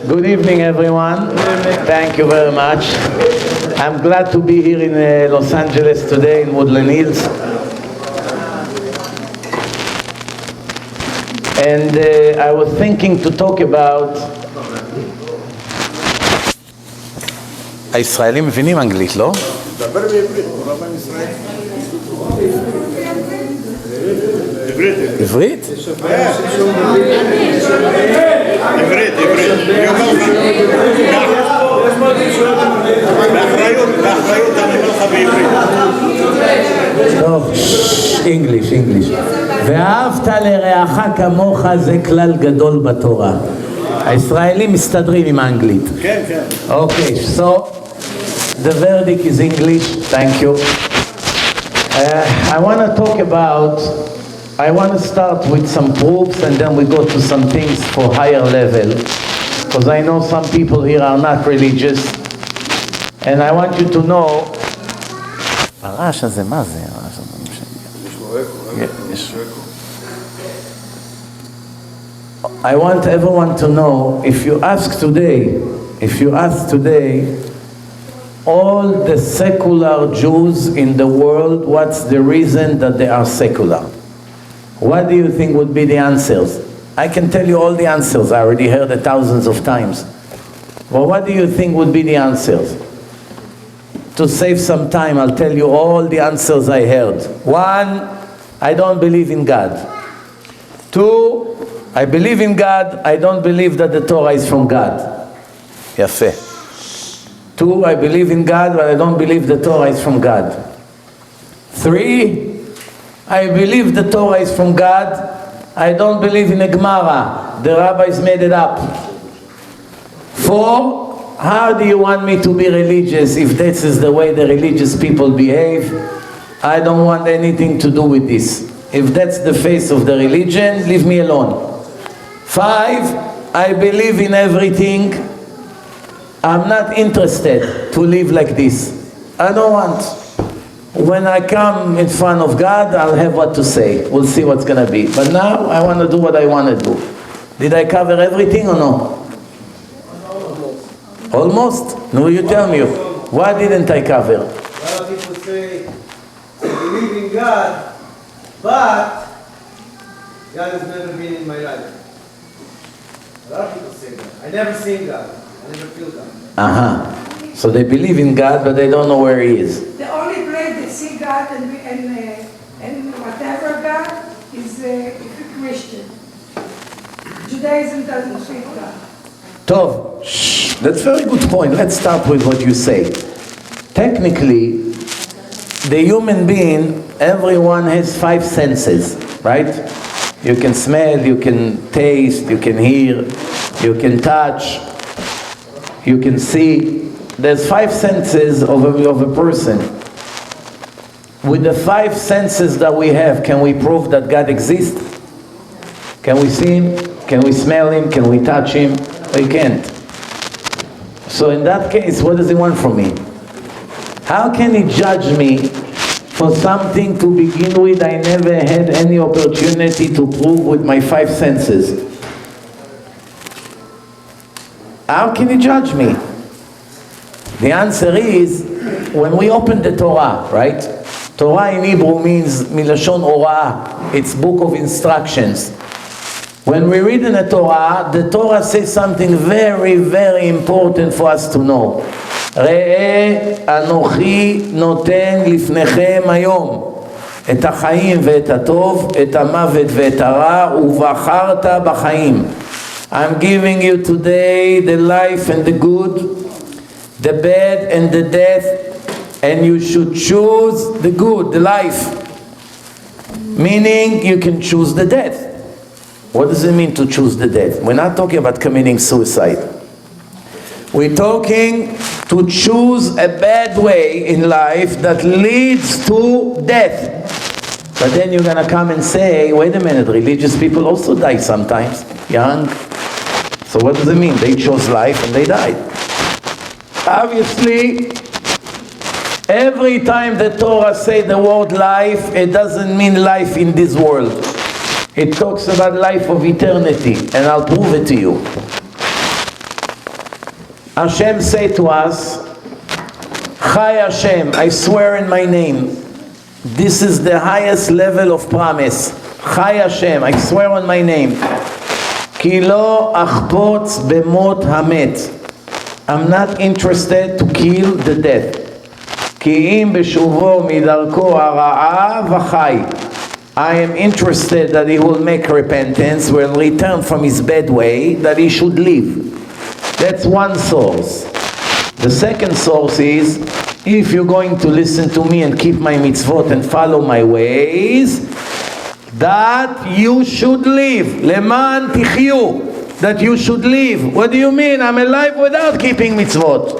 Good evening, everyone. Thank you very much. I'm glad to be here in Los Angeles today in Woodland Hills. And I was thinking to talk about... הישראלים מבינים אנגלית, לא? דבר בעברית, רבי מזרחי. עברית? עברית. באחריות אני אומר לך בעברית. טוב, English. ואהבת לרעך כמוך זה כלל גדול בתורה. הישראלים מסתדרים עם האנגלית. כן. Okay, so the verdict is English. Thank you. I want to talk about, I want to start with some proofs and then we go to some things for higher level. Because I know some people here are not religious. And I want you to know... הרעש הזה, מה זה? I want everyone to know, if you ask today, all the secular Jews in the world, what's the reason that they are secular? What do you think would be the answers? I can tell you all the answers, I already heard it thousands of times. But what do you think would be the answers? To save some time, I'll tell you all the answers I heard. 1, I don't believe in God. 2, I believe in God, I don't believe that the Torah is from God. יפה. 2, I believe in God, but I don't believe the Torah is from God. 3, I believe the Torah is from God, I don't believe in a Gemara. The rabbis made it up. 4, how do you want me to be religious if this is the way the religious people behave? I don't want anything to do with this. If that's the face of the religion, leave me alone. 5, I believe in everything. I'm not interested to live like this. I don't want. When I come in front of God, I'll have what to say. We'll see what's going to be. But now, I want to do what I want to do. Did I cover everything or no? Almost? No, you tell me. Why didn't I cover? A lot of people say, I believe in God, but God has never been in my life. A lot of people say that. I never seen God. I never feel God. So they believe in God, but they don't know where He is. The only place they see God and whatever God is if you're Christian. Judaism doesn't see God. Tov, that's a very good point. Let's start with what you say. Technically, the human being, everyone has 5 senses, right? You can smell, you can taste, you can hear, you can touch, you can see. There's 5 senses of a person. With the 5 senses that we have, can we prove that God exists? Can we see Him? Can we smell Him? Can we touch Him? We can't. So in that case, what does He want from me? How can He judge me for something to begin with I never had any opportunity to prove with my 5 senses? How can He judge me? The answer is, when we open the Torah, right? Torah in Hebrew means milashon orah. It's book of instructions. When we read in the Torah says something very, very important for us to know. ראה אנוכי נותן לפניכם היום את החיים ואת הטוב, את המוות ואת הרע, ובחרת בחיים. I'm giving you today the life and the good, the bad and the death, and you should choose the good, the life. Meaning you can choose the death. What does it mean to choose the death? We're not talking about committing suicide. We're talking to choose a bad way in life that leads to death. But then you're going to come and say, wait a minute, religious people also die sometimes, young. So what does it mean? They chose life and they died. Obviously, every time the Torah says the word life, it doesn't mean life in this world. It talks about life of eternity, and I'll prove it to you. Hashem say to us, Chai Hashem, I swear in my name. This is the highest level of promise. Chai Hashem, I swear on my name. Ki lo achpotz bemot hamet. I'm not interested to kill the dead. Ki im beshuvo midarko hara'a v'chai. I am interested that he will make repentance, will return from his bad way, that he should live. That's one source. The second source is, if you're going to listen to me and keep my mitzvot and follow my ways, that you should live. Leman tichyu. That you should live. What do you mean? I'm alive without keeping mitzvot.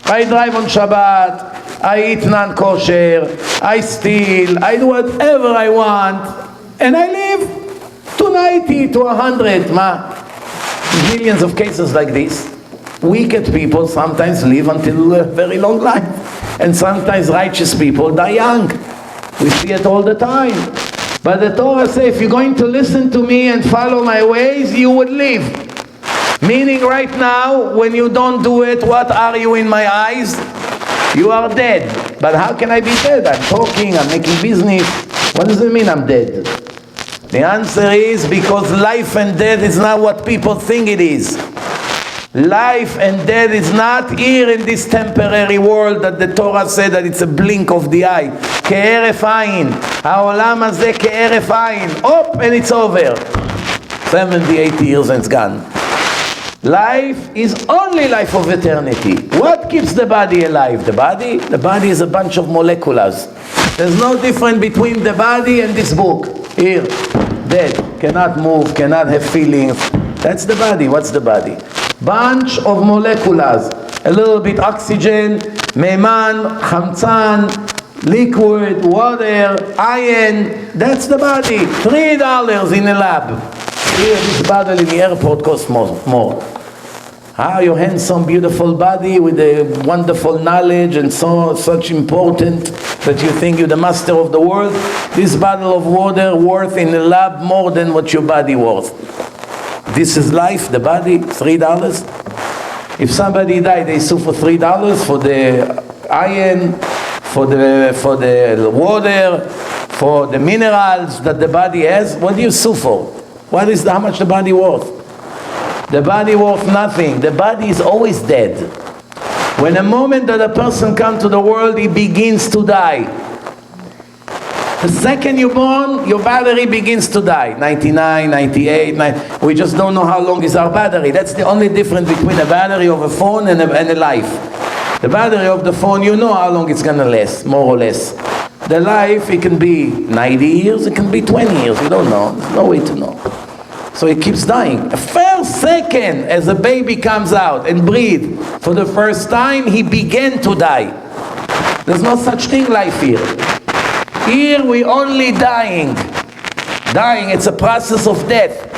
I drive on Shabbat. I eat non-kosher. I steal. I do whatever I want. And I live to 90, to 100. Millions of cases like this. Wicked people sometimes live until a very long life. And sometimes righteous people die young. We see it all the time. But the Torah says, if you're going to listen to me and follow my ways, you would live. Meaning right now, when you don't do it, what are you in my eyes? You are dead. But how can I be dead? I'm talking, I'm making business. What does it mean I'm dead? The answer is because life and death is not what people think it is. Life and death is not here in this temporary world that the Torah said that it's a blink of the eye. Ke'eref ayin. Ha'olam hazeh ke'eref ayin. Op, and it's over. 70, 80 years and it's gone. Life is only life of eternity. What keeps the body alive? The body? The body is a bunch of molecules. There's no difference between the body and this book. Here, dead. Cannot move, cannot have feelings. That's the body. What's the body? Bunch of molecules, a little bit oxygen, meiman, chamtzan, liquid, water, iron. That's the body. $3 in a lab. Here, this bottle in the airport costs more. Your handsome, beautiful body with a wonderful knowledge and such important that you think you're the master of the world. This bottle of water worth in a lab more than what your body worth. This is life, the body, $3. If somebody died, they sue for $3 for the iron, for the water, for the minerals that the body has. What do you sue for? What is how much the body worth? The body worth nothing. The body is always dead. When the moment that a person comes to the world, he begins to die. The second you're born, your battery begins to die. 99, 98, we just don't know how long is our battery. That's the only difference between a battery of a phone and a life. The battery of the phone, you know how long it's going to last, more or less. The life, it can be 90 years, it can be 20 years, you don't know. There's no way to know. So it keeps dying. A first second as a baby comes out and breathes for the first time, he began to die. There's no such thing life here. Here we only dying. Dying, it's a process of death.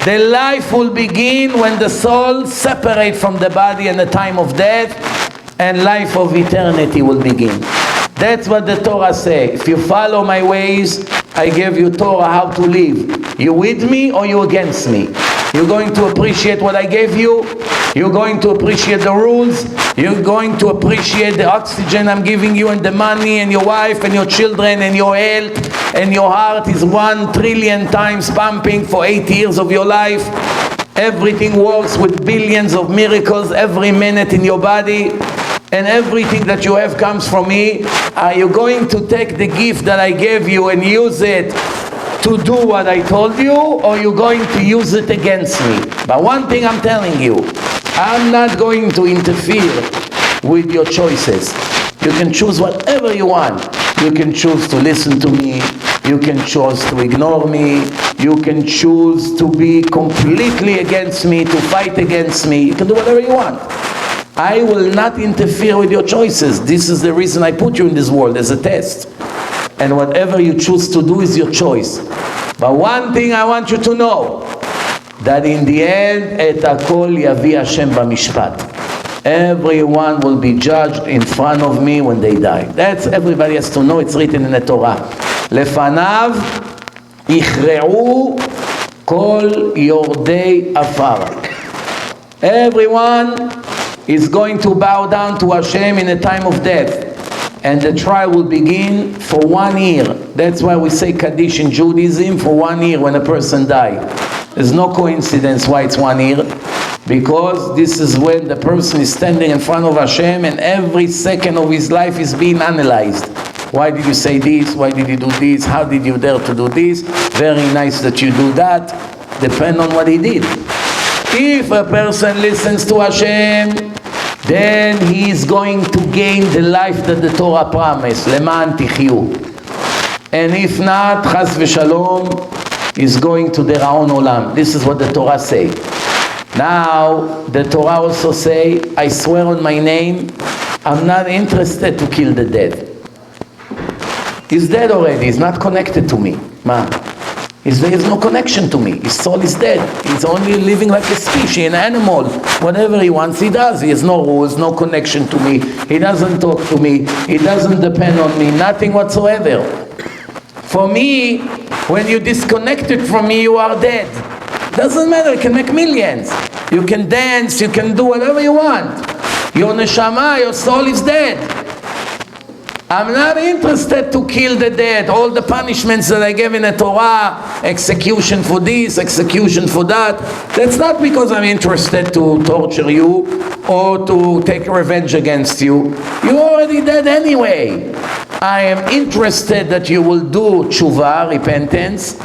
The life will begin when the soul separates from the body in the time of death, and life of eternity will begin. That's what the Torah says. If you follow my ways, I give you Torah how to live. You with me or you against me? You're going to appreciate what I gave you. You're going to appreciate the rules. You're going to appreciate the oxygen I'm giving you and the money and your wife and your children and your health. And your heart is 1 trillion times pumping for 8 years of your life. Everything works with billions of miracles every minute in your body. And everything that you have comes from me. Are you going to take the gift that I gave you and use it to do what I told you, or you're going to use it against me? But one thing I'm telling you, I'm not going to interfere with your choices. You can choose whatever you want. You can choose to listen to me. You can choose to ignore me. You can choose to be completely against me, to fight against me. You can do whatever you want. I will not interfere with your choices. This is the reason I put you in this world, as a test. And whatever you choose to do is your choice. But one thing I want you to know, that in the end, et hakol yavi Hashem b'mishpat. Everyone will be judged in front of me when they die. That's everybody has to know. It's written in the Torah. Lefanav ichreu kol yordei afar. Everyone is going to bow down to Hashem in a time of death. And the trial will begin for 1 year. That's why we say Kaddish in Judaism for 1 year when a person dies. There's no coincidence why it's 1 year. Because this is when the person is standing in front of Hashem and every second of his life is being analyzed. Why did you say this? Why did you do this? How did you dare to do this? Very nice that you do that. Depend on what he did. If a person listens to Hashem, then he is going to gain the life that the Torah promised. Leman tichyu. And if not, chas v'shalom, is going to deraon olam. This is what the Torah say. Now, the Torah also say, I swear on my name, I'm not interested to kill the dead. He's dead already. He's not connected to me. Ma. There is no connection to me. His soul is dead. He's only living like a species, an animal. Whatever he wants, he does. He has no rules, no connection to me. He doesn't talk to me. He doesn't depend on me. Nothing whatsoever. For me, when you disconnected from me, you are dead. Doesn't matter. You can make millions. You can dance. You can do whatever you want. Your neshama, your soul is dead. I'm not interested to kill the dead. All the punishments that I gave in the Torah, execution for this, execution for that, that's not because I'm interested to torture you or to take revenge against you. You're already dead anyway. I am interested that you will do tshuva, repentance,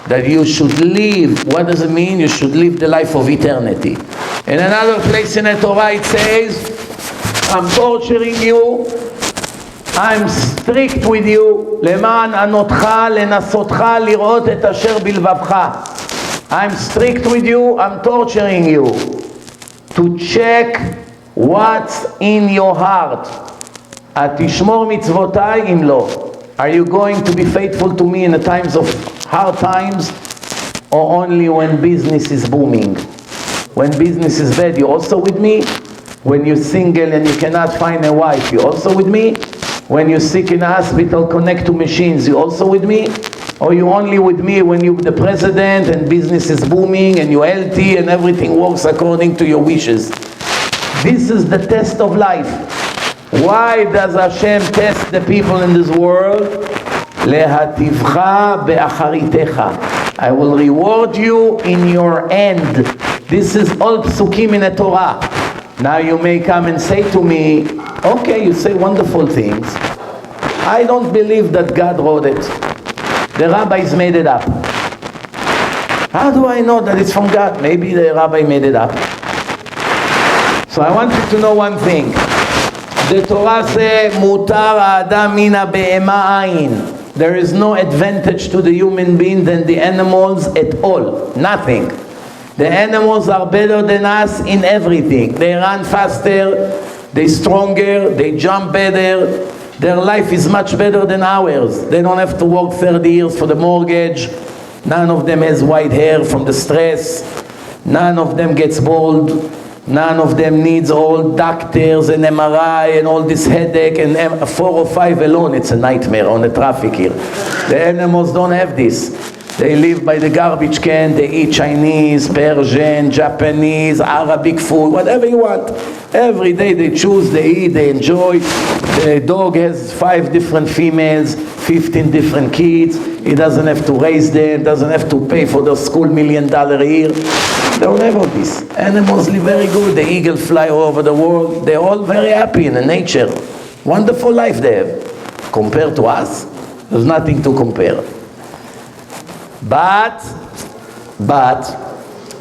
that you should live. What does it mean? You should live the life of eternity. In another place in the Torah it says, I'm torturing you, I'm strict with you, למען ענותך, לנסותך, לראות את אשר בלבבך. I'm strict with you, I'm torturing you, to check what's in your heart. התשמור מצוותיי אם לא. Are you going to be faithful to me in the times of hard times, or only when business is booming? When business is bad, you also with me? When you're single and you cannot find a wife, you also with me? When you're sick in a hospital, connect to machines, you also with me? Or you only with me when you're the president and business is booming and you're healthy and everything works according to your wishes? This is the test of life. Why does Hashem test the people in this world? Lehativcha be'acharitecha. I will reward you in your end. This is all psukim in the Torah. Now you may come and say to me, okay, you say wonderful things. I don't believe that God wrote it. The rabbis made it up. How do I know that it's from God? Maybe the rabbi made it up. So I want you to know one thing. The Torah says, Mutar ha'adam mina be'ema ayin. There is no advantage to the human being than the animals at all. Nothing. The animals are better than us in everything. They run faster, they're stronger, they jump better. Their life is much better than ours. They don't have to work 30 years for the mortgage. None of them has white hair from the stress. None of them gets bald. None of them needs all doctors and MRI and all this headache, and 4 or 5 alone, it's a nightmare on the traffic here. The animals don't have this. They live by the garbage can, they eat Chinese, Persian, Japanese, Arabic food, whatever you want. Every day they choose, they eat, they enjoy. The dog has 5 different females, 15 different kids. He doesn't have to raise them, doesn't have to pay for their school $1 million a year. They don't have all this. Animals live very good. The eagle fly all over the world. They're all very happy in the nature. Wonderful life they have. Compared to us, there's nothing to compare. But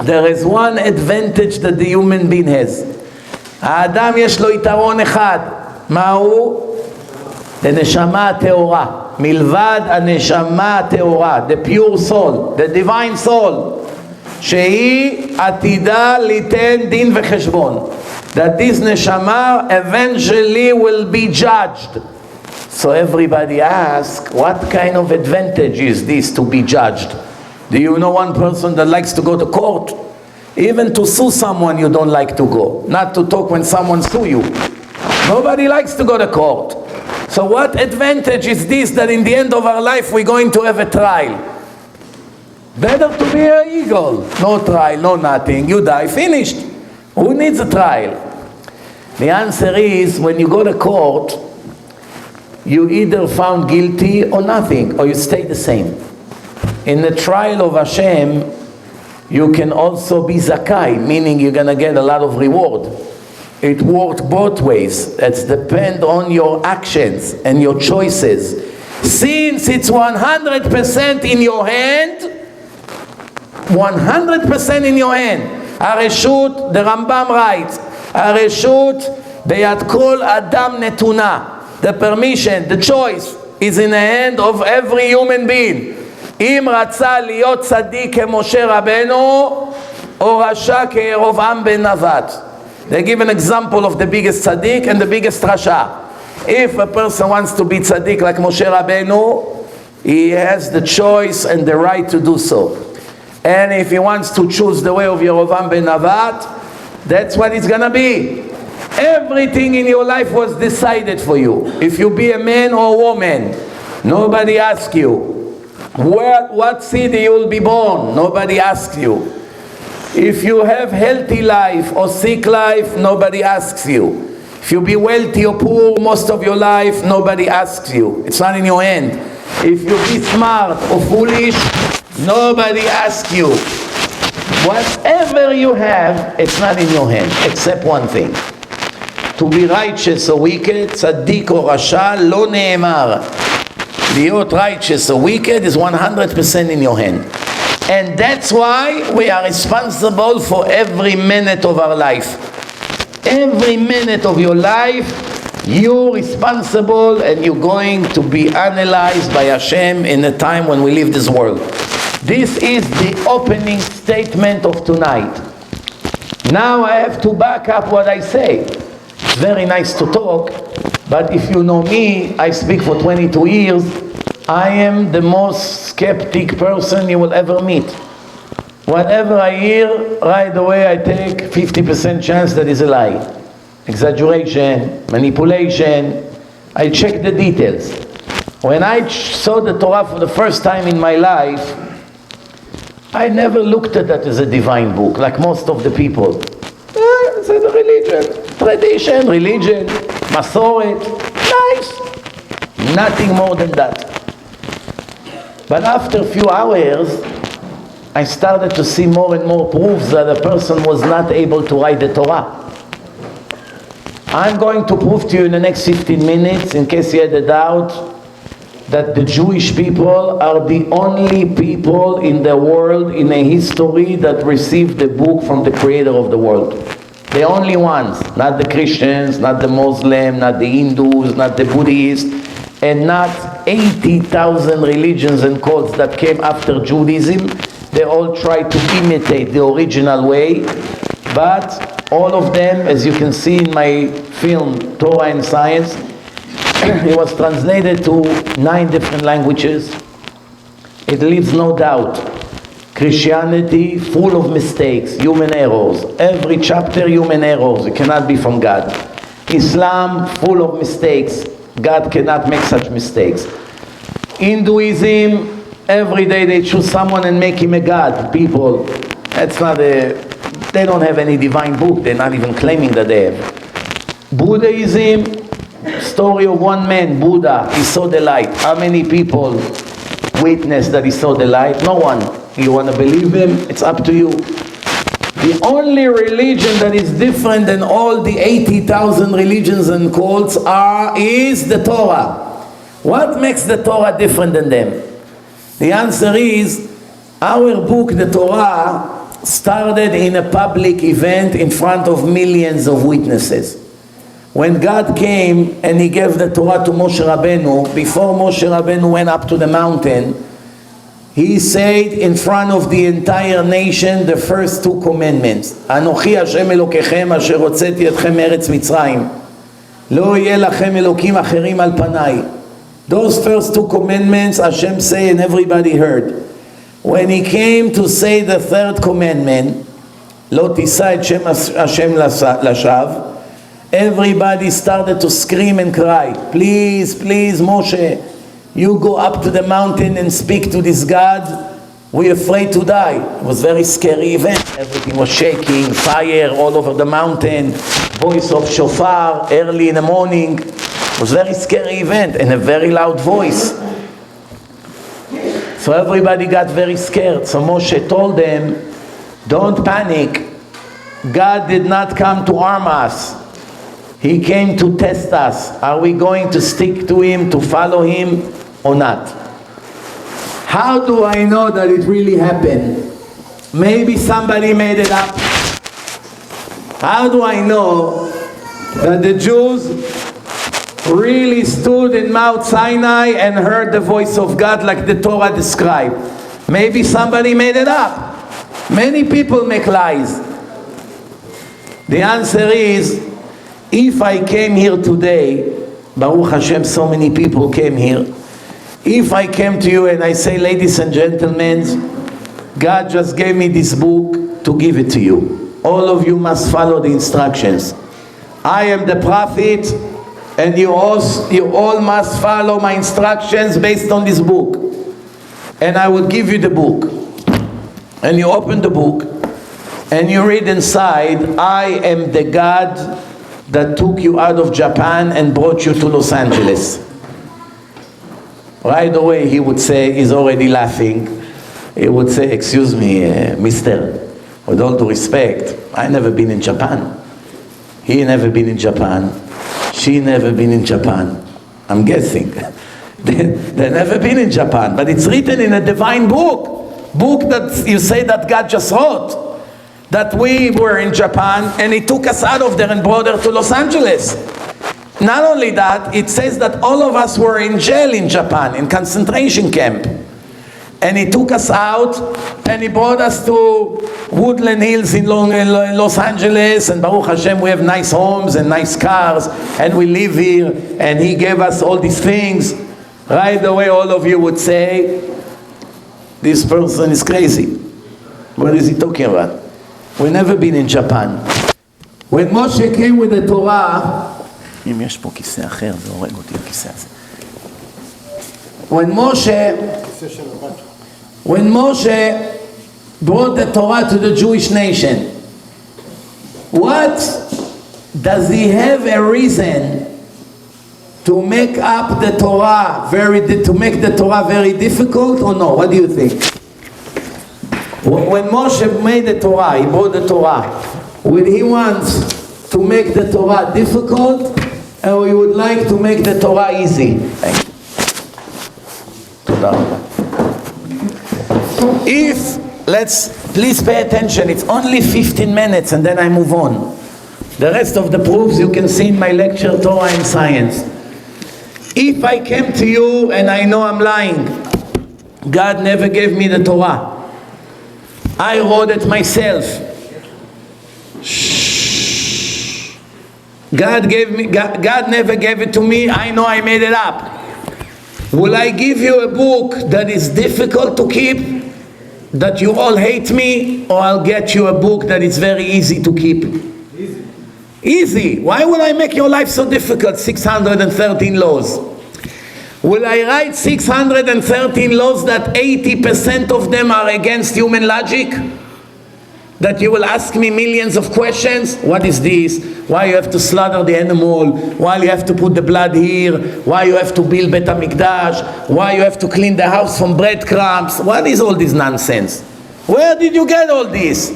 there is one advantage that the human being has. האדם יש לו יתרון אחד. מהו? הנשמה הטהורה. מלבד הנשמה הטהורה, the pure soul, the divine soul, שהיא עתידה ליתן דין וחשבון. That this neshama eventually will be judged. So everybody asks, what kind of advantage is this to be judged? Do you know one person that likes to go to court? Even to sue someone you don't like to go. Not to talk when someone sue you. Nobody likes to go to court. So what advantage is this that in the end of our life we're going to have a trial? Better to be an eagle. No trial, no nothing. You die, finished. Who needs a trial? The answer is, when you go to court, you either found guilty or nothing, or you stay the same. In the trial of Hashem, you can also be zakai, meaning you're going to get a lot of reward. It works both ways. It depends on your actions and your choices. Since it's 100% in your hand, 100% in your hand. הרשות, the Rambam writes, הרשות ביד כל אדם נתונה. The permission, the choice is in the hand of every human being. אם רצה להיות צדיק כמשה רבנו, או רשע כירבעם בן נבט. They give an example of the biggest tzaddik and the biggest rasha. If a person wants to be tzaddik like Moshe Rabbeinu, he has the choice and the right to do so. And if he wants to choose the way of Yerovam ben Navat, that's what it's gonna be. Everything in your life was decided for you. If you be a man or a woman, nobody asks you. What city you will be born, nobody asks you. If you have healthy life or sick life, nobody asks you. If you be wealthy or poor most of your life, nobody asks you. It's not in your hand. If you be smart or foolish, nobody asks you. Whatever you have, it's not in your hand, except one thing. To be righteous or wicked, tzaddik or rasha, lo ne'emar. להיות righteous or wicked is 100% in your hand. And that's why we are responsible for every minute of our life. Every minute of your life, you're responsible and you're going to be analyzed by Hashem in the time when we leave this world. This is the opening statement of tonight. Now I have to back up what I say. It's very nice to talk, but if you know me, I speak for 22 years, I am the most skeptic person you will ever meet. Whatever I hear, right away I take 50% chance that is a lie. Exaggeration, manipulation. I check the details. When I saw the Torah for the first time in my life, I never looked at that as a divine book, like most of the people. It's a religion, tradition, religion, masoret, nice. Nothing more than that. But after a few hours, I started to see more and more proofs that a person was not able to write the Torah. I'm going to prove to you in the next 15 minutes, in case you had a doubt, that the Jewish people are the only people in the world, in a history, that received the book from the creator of the world. The only ones, not the Christians, not the Muslims, not the Hindus, not the Buddhists, and not 80,000 religions and cults that came after Judaism. They all tried to imitate the original way, but all of them, as you can see in my film, Torah and Science, it was translated to 9 different languages. It leaves no doubt. Christianity, full of mistakes, human errors. Every chapter, human errors. It cannot be from God. Islam, full of mistakes. God cannot make such mistakes. Hinduism, every day they choose someone and make him a god. People, that's not a... They don't have any divine book. They're not even claiming that they have. Buddhism, story of one man, Buddha. He saw the light. How many people witnessed that he saw the light? No one. You want to believe him? It's up to you. The only religion that is different than all the 80,000 religions and cults is the Torah. What makes the Torah different than them? The answer is, our book, the Torah, started in a public event in front of millions of witnesses. When God came and He gave the Torah to Moshe Rabbeinu, before Moshe Rabbeinu went up to the mountain, He said in front of the entire nation the first 2 commandments. Anochi Hashem Elokechem asher hotzeti etchem me'eretz Mitzrayim. Lo yeh lachem elokim acherim al panai. Those first 2 commandments Hashem said and everybody heard. When He came to say the 3rd commandment, Lo tisa et shem Hashem lashav, everybody started to scream and cry. Please, please, Moshe, you go up to the mountain and speak to this God. We afraid to die. It was a very scary event. Everything was shaking, fire all over the mountain, voice of shofar early in the morning. It was a very scary event and a very loud voice. So everybody got very scared. So Moshe told them, don't panic. God did not come to harm us. He came to test us. Are we going to stick to Him, to follow Him or not? How do I know that it really happened? Maybe somebody made it up. How do I know that the Jews really stood in Mount Sinai and heard the voice of God like the Torah described? Maybe somebody made it up. Many people make lies. The answer is, if I came here today, Baruch Hashem, so many people came here. If I came to you and I say, ladies and gentlemen, God just gave me this book to give it to you. All of you must follow the instructions. I am the prophet, and you all must follow my instructions based on this book. And I will give you the book. And you open the book, and you read inside, I am the God that took you out of Japan and brought you to Los Angeles. Right away he would say, he's already laughing, he would say, excuse me, mister, with all due respect, I never been in Japan. He never been in Japan. She never been in Japan. I'm guessing. They never been in Japan, but it's written in a divine book that you say that God just wrote, that we were in Japan and He took us out of there and brought us to Los Angeles. Not only that, it says that all of us were in jail in Japan, in concentration camp. And He took us out and He brought us to Woodland Hills in Los Angeles, and Baruch Hashem, we have nice homes and nice cars, and we live here, and He gave us all these things. Right away all of you would say, this person is crazy. What is he talking about? We've never been in Japan. When Moshe came with the Torah, אם יש פה כיסא אחר, זה הורג אותי הכיסא הזה. When Moshe brought the Torah to the Jewish nation, what does he have a reason to make up the Torah to make the Torah very difficult or no? What do you think? When Moshe made the Torah, he brought the Torah, would he want to make the Torah difficult, or he would like to make the Torah easy? Thank you. Please pay attention, it's only 15 minutes and then I move on. The rest of the proofs you can see in my lecture, Torah and Science. If I came to you and I know I'm lying, God never gave me the Torah, I wrote it myself. God never gave it to me, I know I made it up. Will I give you a book that is difficult to keep, that you all hate me, or I'll get you a book that is very easy to keep? Easy. Why would I make your life so difficult? 613 laws. Will I write 613 laws that 80% of them are against human logic? That you will ask me millions of questions? What is this? Why you have to slaughter the animal? Why you have to put the blood here? Why you have to build Bet HaMikdash? Why you have to clean the house from breadcrumbs? What is all this nonsense? Where did you get all this?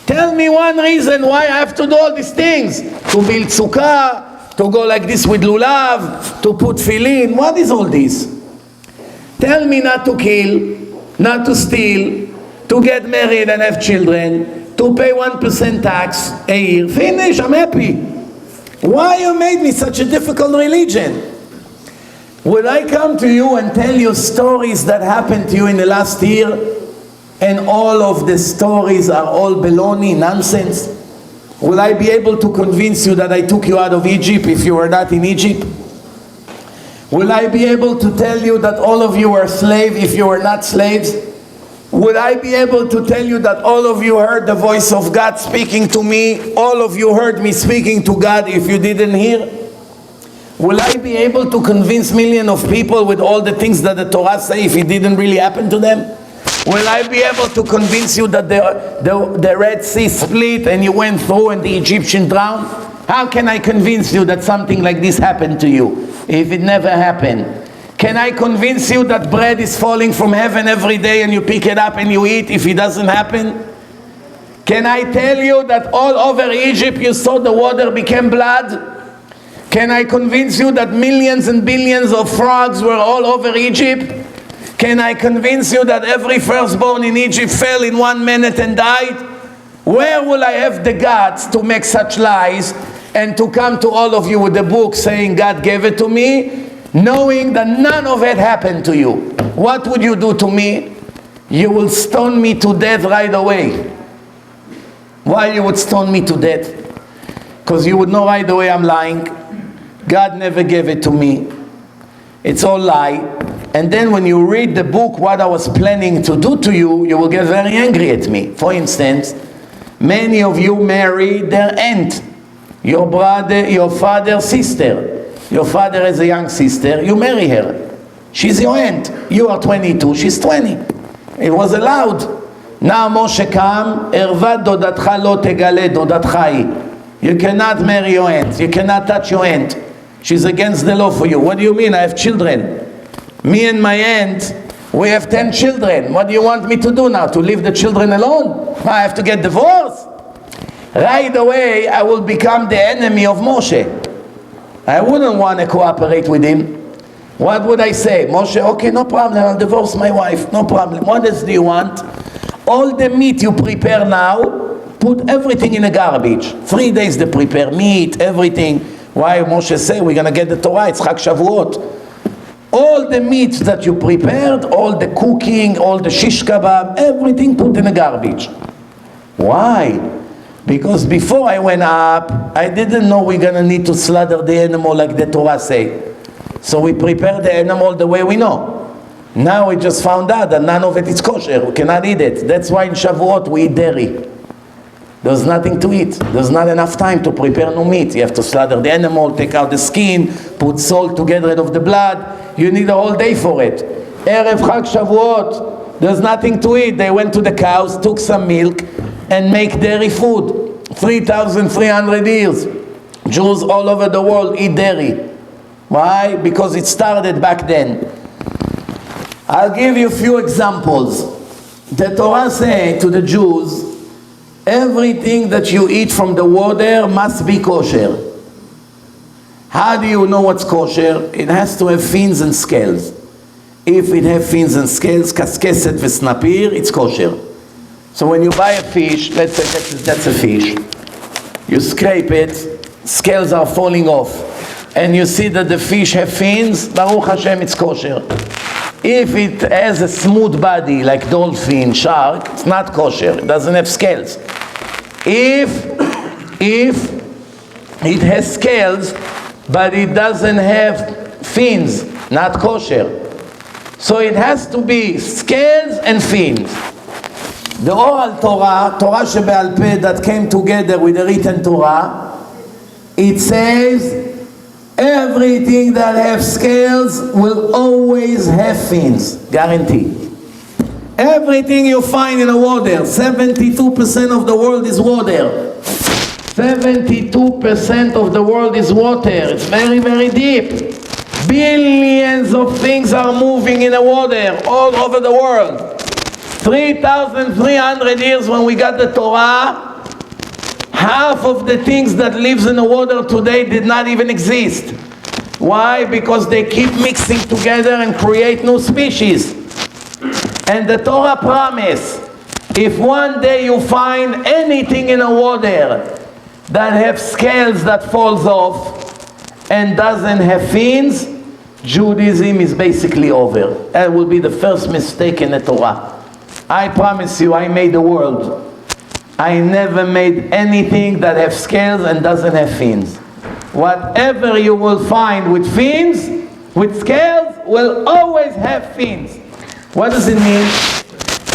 Tell me one reason why I have to do all these things. To build sukkah, to go like this with lulav, to put tefillin. What is all this? Tell me not to kill, not to steal, to get married and have children, to pay 1% tax a year. Finish, I'm happy. Why you made me such a difficult religion? Will I come to you and tell you stories that happened to you in the last year, and all of the stories are all baloney, nonsense? Will I be able to convince you that I took you out of Egypt if you were not in Egypt? Will I be able to tell you that all of you were slaves if you were not slaves? Would I be able to tell you that all of you heard the voice of God speaking to me? All of you heard me speaking to God if you didn't hear? Will I be able to convince millions of people with all the things that the Torah say if it didn't really happen to them? Will I be able to convince you that the Red Sea split and you went through and the Egyptian drowned? How can I convince you that something like this happened to you if it never happened? Can I convince you that bread is falling from heaven every day and you pick it up and you eat if it doesn't happen? Can I tell you that all over Egypt you saw the water became blood? Can I convince you that millions and billions of frogs were all over Egypt? Can I convince you that every firstborn in Egypt fell in 1 minute and died? Where will I have the guts to make such lies and to come to all of you with a book saying God gave it to me, knowing that none of it happened to you? What would you do to me? You will stone me to death right away. Why you would stone me to death? Because you would know right away I'm lying. God never gave it to me. It's all lie. And then when you read the book, what I was planning to do to you, you will get very angry at me. For instance, many of you married their aunt, your brother, your father's sister. Your father has a young sister, you marry her. She's your aunt. You are 22, she's 20. It was allowed. Now Moshe come, Ervat dodatcha lo tegale dodatcha hi. You cannot marry your aunt. You cannot touch your aunt. She's against the law for you. What do you mean? I have children. Me and my aunt, we have 10 children. What do you want me to do now? To leave the children alone? I have to get divorced? Right away, I will become the enemy of Moshe. I wouldn't want to cooperate with him. What would I say? Moshe, okay, no problem. I'll divorce my wife. No problem. What else do you want? All the meat you prepare now, put everything in a garbage. 3 days they prepare meat, everything. Why Moshe say we're going to get the Torah, it's Chag Shavuot. All the meat that you prepared, all the cooking, all the shish kebab, everything put in a garbage. Why? Because before I went up, I didn't know we're going to need to slaughter the animal like the Torah say. So we prepared the animal the way we know. Now we just found out that none of it is kosher. We cannot eat it. That's why in Shavuot we eat dairy. There's nothing to eat. There's not enough time to prepare no meat. You have to slaughter the animal, take out the skin, put salt to get rid of the blood. You need a whole day for it. Erev Chag Shavuot, there's nothing to eat. They went to the cows, took some milk, and make dairy food. 3,300 years. Jews all over the world eat dairy. Why? Because it started back then. I'll give you a few examples. The Torah says to the Jews, everything that you eat from the water must be kosher. How do you know what's kosher? It has to have fins and scales. If it has fins and scales, kaskeset v'snapir, it's kosher. So when you buy a fish, let's say that's a fish, you scrape it, scales are falling off, and you see that the fish have fins, Baruch Hashem, it's kosher. If it has a smooth body like dolphin, shark, it's not kosher. It doesn't have scales. If it has scales, but it doesn't have fins, not kosher. So it has to be scales and fins. The oral Torah, Torah Shebe'al Peh, that came together with the written Torah, it says everything that has scales will always have fins, guaranteed. Everything you find in the water, 72% of the world is water. 72% of the world is water. It's very, very deep. Billions of things are moving in the water all over the world. 3,300 years when we got the Torah, half of the things that lives in the water today did not even exist. Why? Because they keep mixing together and create new species. And the Torah promise, if one day you find anything in the water that have scales that falls off and doesn't have fins, Judaism is basically over. That will be the first mistake in the Torah. I promise you, I made the world. I never made anything that have scales and doesn't have fins. Whatever you will find with fins, with scales, will always have fins. What does it mean?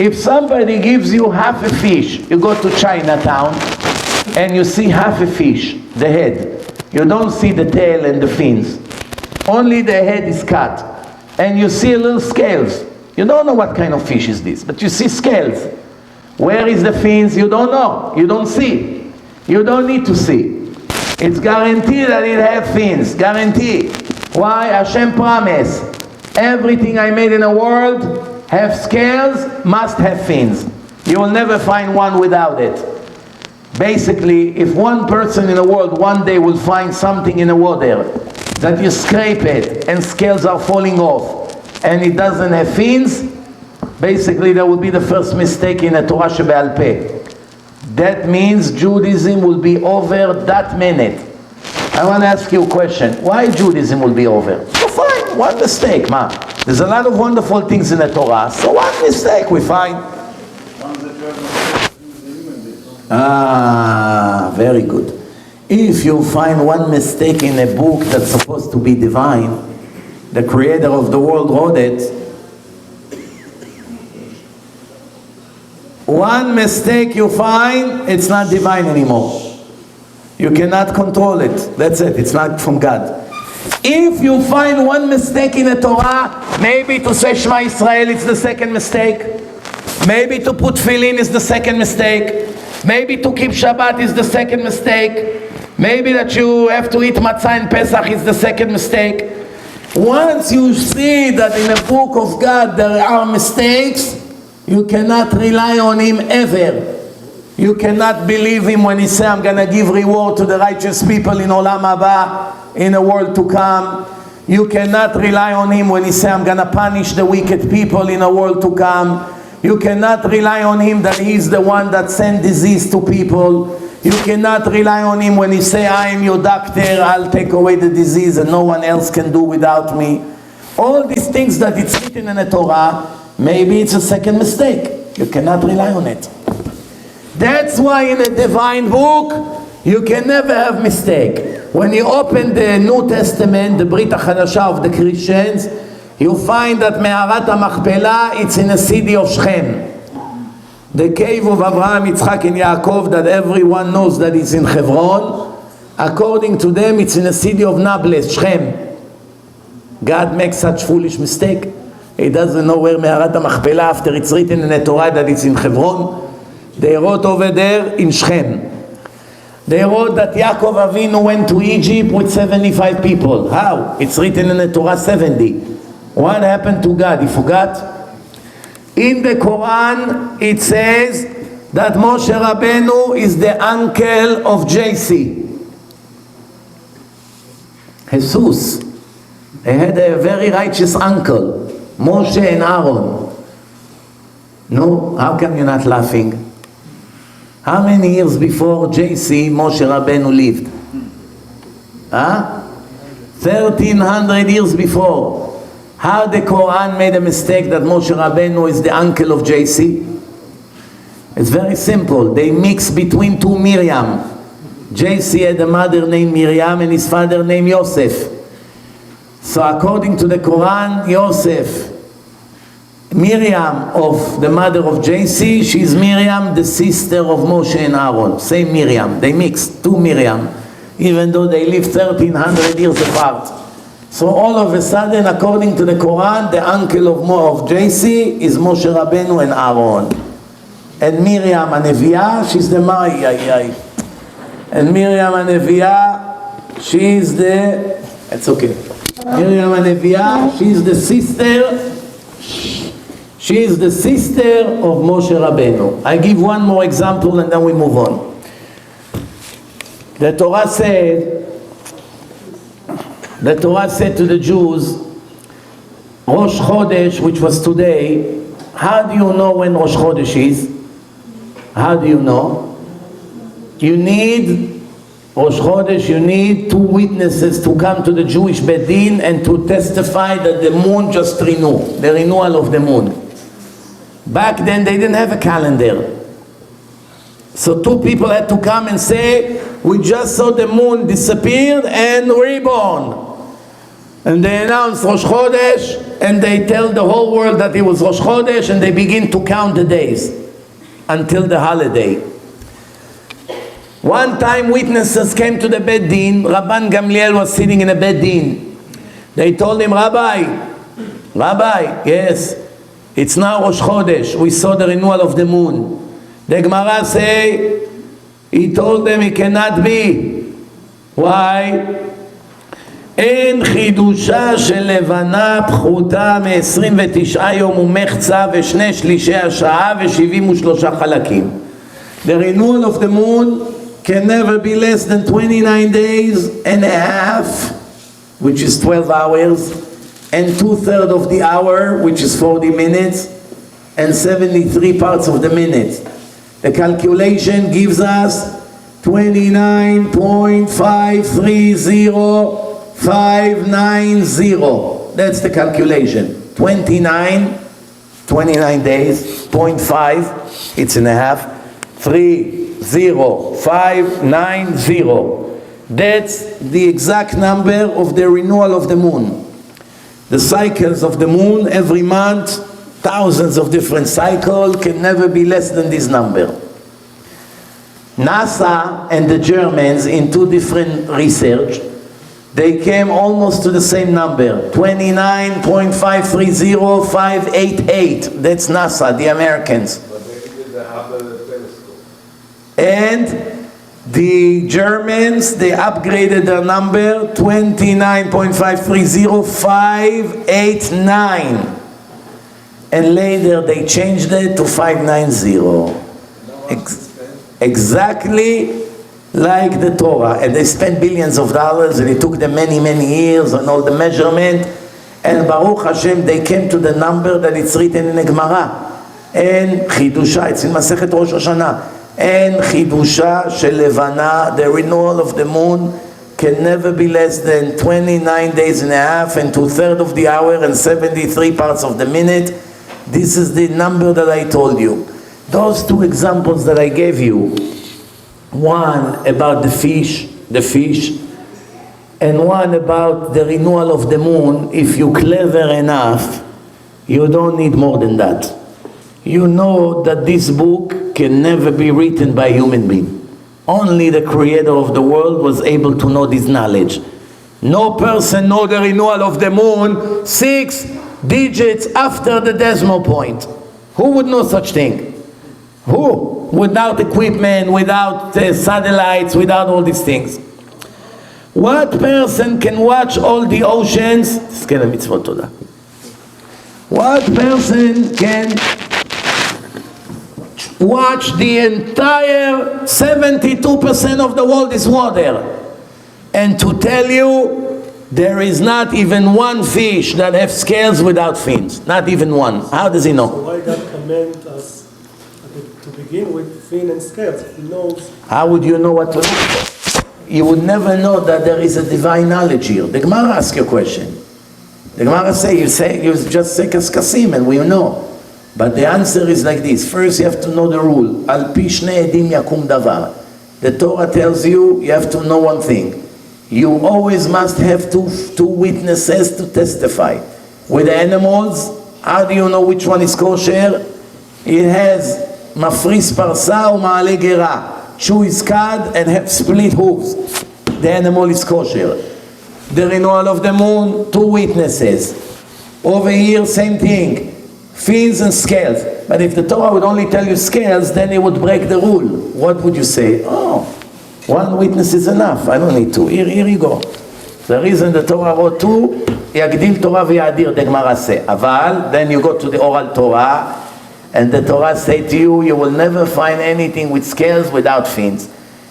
If somebody gives you half a fish, you go to Chinatown and you see half a fish, the head. You don't see the tail and the fins. Only the head is cut. And you see little scales. You don't know what kind of fish is this, but you see scales. Where is the fins? You don't know. You don't see. You don't need to see. It's guaranteed that it has fins. Guarantee. Why? Hashem promise. Everything I made in the world have scales, must have fins. You will never find one without it. Basically, if one person in the world one day will find something in the water that you scrape it and scales are falling off and it doesn't have fins, basically that will be the first mistake in the Torah Shebe'al Peh. That means Judaism will be over that minute. I want to ask you a question. Why Judaism will be over? So fine, one mistake, ma. There's a lot of wonderful things in the Torah, so one mistake we find. Ah, very good. If you find one mistake in a book that's supposed to be divine, the creator of the world wrote it, one mistake you find, it's not divine anymore. You cannot control it. That's it. It's not from God. If you find one mistake in the Torah, maybe to say Shema Yisrael, it's the second mistake. Maybe to put tefillin is the second mistake. Maybe to keep Shabbat is the second mistake. Maybe that you have to eat matzah in Pesach is the second mistake. Once you see that in the book of God there are mistakes, you cannot rely on Him ever. You cannot believe Him when He says, I'm going to give reward to the righteous people in Olam Haba, in the world to come. You cannot rely on Him when He says, I'm going to punish the wicked people in the world to come. You cannot rely on Him that He is the one that sent disease to people. You cannot rely on Him when He says, I am your doctor, I'll take away the disease and no one else can do without me. All these things that it's written in the Torah, maybe it's a second mistake. You cannot rely on it. That's why in a divine book, you can never have mistake. When you open the New Testament, the Brit HaChadashah of the Christians, you find that Me'arat HaMachpelah, it's in the city of Shechem. The cave of Abraham, Yitzchak and Yaakov that everyone knows that it's in Hebron. According to them, it's in the city of Nablus, Shechem. God makes such foolish mistake. He doesn't know where Me'arat HaMachpelah, after it's written in the Torah that it's in Hebron. They wrote over there in Shechem. They wrote that Yaakov Avinu went to Egypt with 75 people. How? It's written in the Torah 70. What happened to God? He forgot? In the Quran, it says that Moshe Rabbeinu is the uncle of JC. Jesus. They had a very righteous uncle, Moshe and Aaron. No? How come you're not laughing? How many years before JC Moshe Rabbeinu lived? 1300 years before. How the Quran made a mistake that Moshe Rabbeinu is the uncle of JC? It's very simple. They mixed between two Miriam. JC had a mother named Miriam and his father named Yosef. So according to the Quran, Yosef, Miriam of the mother of JC, she's Miriam, the sister of Moshe and Aaron. Same Miriam. They mixed, two Miriam, even though they lived 1300 years apart. So all of a sudden, according to the Quran, the uncle of JC is Moshe Rabbeinu and Aaron. And Miriam Haneviah, she's the And Miriam Haneviah, she's the, it's okay. Miriam Haneviah, she's the sister. She is the sister of Moshe Rabbeinu. I give one more example and then we move on. The Torah said to the Jews, Rosh Chodesh, which was today, how do you know when Rosh Chodesh is? How do you know? You need, Rosh Chodesh, you need two witnesses to come to the Jewish Beit Din and to testify that the moon just renewed, the renewal of the moon. Back then they didn't have a calendar. So two people had to come and say, we just saw the moon disappeared and reborn. And they announced Rosh Chodesh and they tell the whole world that it was Rosh Chodesh and they begin to count the days until the holiday. One time witnesses came to the Beit Din. Rabban Gamliel was sitting in a Beit Din. They told him, Rabbi, yes, It's now Rosh Chodesh. We saw the renewal of the moon. The Gemara say, he told them it cannot be. Why? אין חידושה של לבנה פחותה מ-29 יום ומחצה ושני שלישי השעה ו-73 חלקים. The renewal of the moon can never be less than 29 days and a half, which is 12 hours, and 2/3 of the hour, which is 40 minutes, and 73 parts of the minute. The calculation gives us 29.530590. That's the calculation. 29 days, 0.5, it's in a half, 30590. That's the exact number of the renewal of the moon. The cycles of the moon every month, thousands of different cycles, can never be less than this number. NASA and the Germans, in two different research, they came almost to the same number, 29.530588. That's NASA, the Americans. But they did the Hubble telescope. And the Germans, they upgraded their number, 29.530589. And later they changed it to 590. Exactly like the Torah. And they spent billions of dollars, and it took them many, many years and all the measurement. And Baruch Hashem, they came to the number that it's written in the Gemara. And Chidusha, it's in Masechet Rosh Hashanah. And Chidusha shel Levana, the renewal of the moon, can never be less than 29 days and a half and 2/3 of the hour and 73 parts of the minute. This is the number that I told you. Those two examples that I gave you, one about the fish, and one about the renewal of the moon, if you're clever enough, you don't need more than that. You know that this book can never be written by a human being. Only the creator of the world was able to know this knowledge. No person knows the renewal of the moon 6 digits after the decimal point. Who would know such thing? Who? Without equipment, without satellites, without all these things. What person can watch all the oceans? What person can watch the entire 72% of the world is water? And to tell you, there is not even one fish that has scales without fins. Not even one. How does he know? So why God command us to begin with fin and scales? He knows. How would you know what to look for? You would never know that there is a divine knowledge here. The Gemara asks you a question. The Gemara you just say kaskasim and we know. But the answer is like this. First you have to know the rule. Al pi shnei edim yakum davar. The Torah tells you have to know one thing. You always must have two witnesses to testify. With the animals, how do you know which one is kosher? It has mafris parsa or ma'ale gera. Chew is cud and have split hooves. The animal is kosher. The renewal of the moon, 2 witnesses. Over here, same thing. Fins and scales. But if the Torah would only tell you scales, then it would break the rule. What would you say? Oh, 1 witness is enough. I don't need 2. Here you go. The reason the Torah wrote 2, יגדיל תורה ויאדיר, the Gemara say. Aval, then you go to the oral Torah, and the Torah say to you, you will never find anything with scales without fins.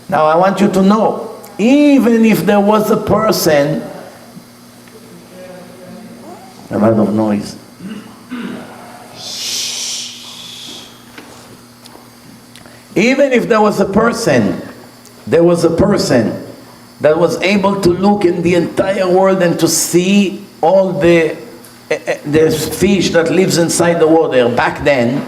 Now I want you to know, even if there was a person, a lot of noise. Even if there was a person that was able to look in the entire world and to see all the fish that lives inside the water back then,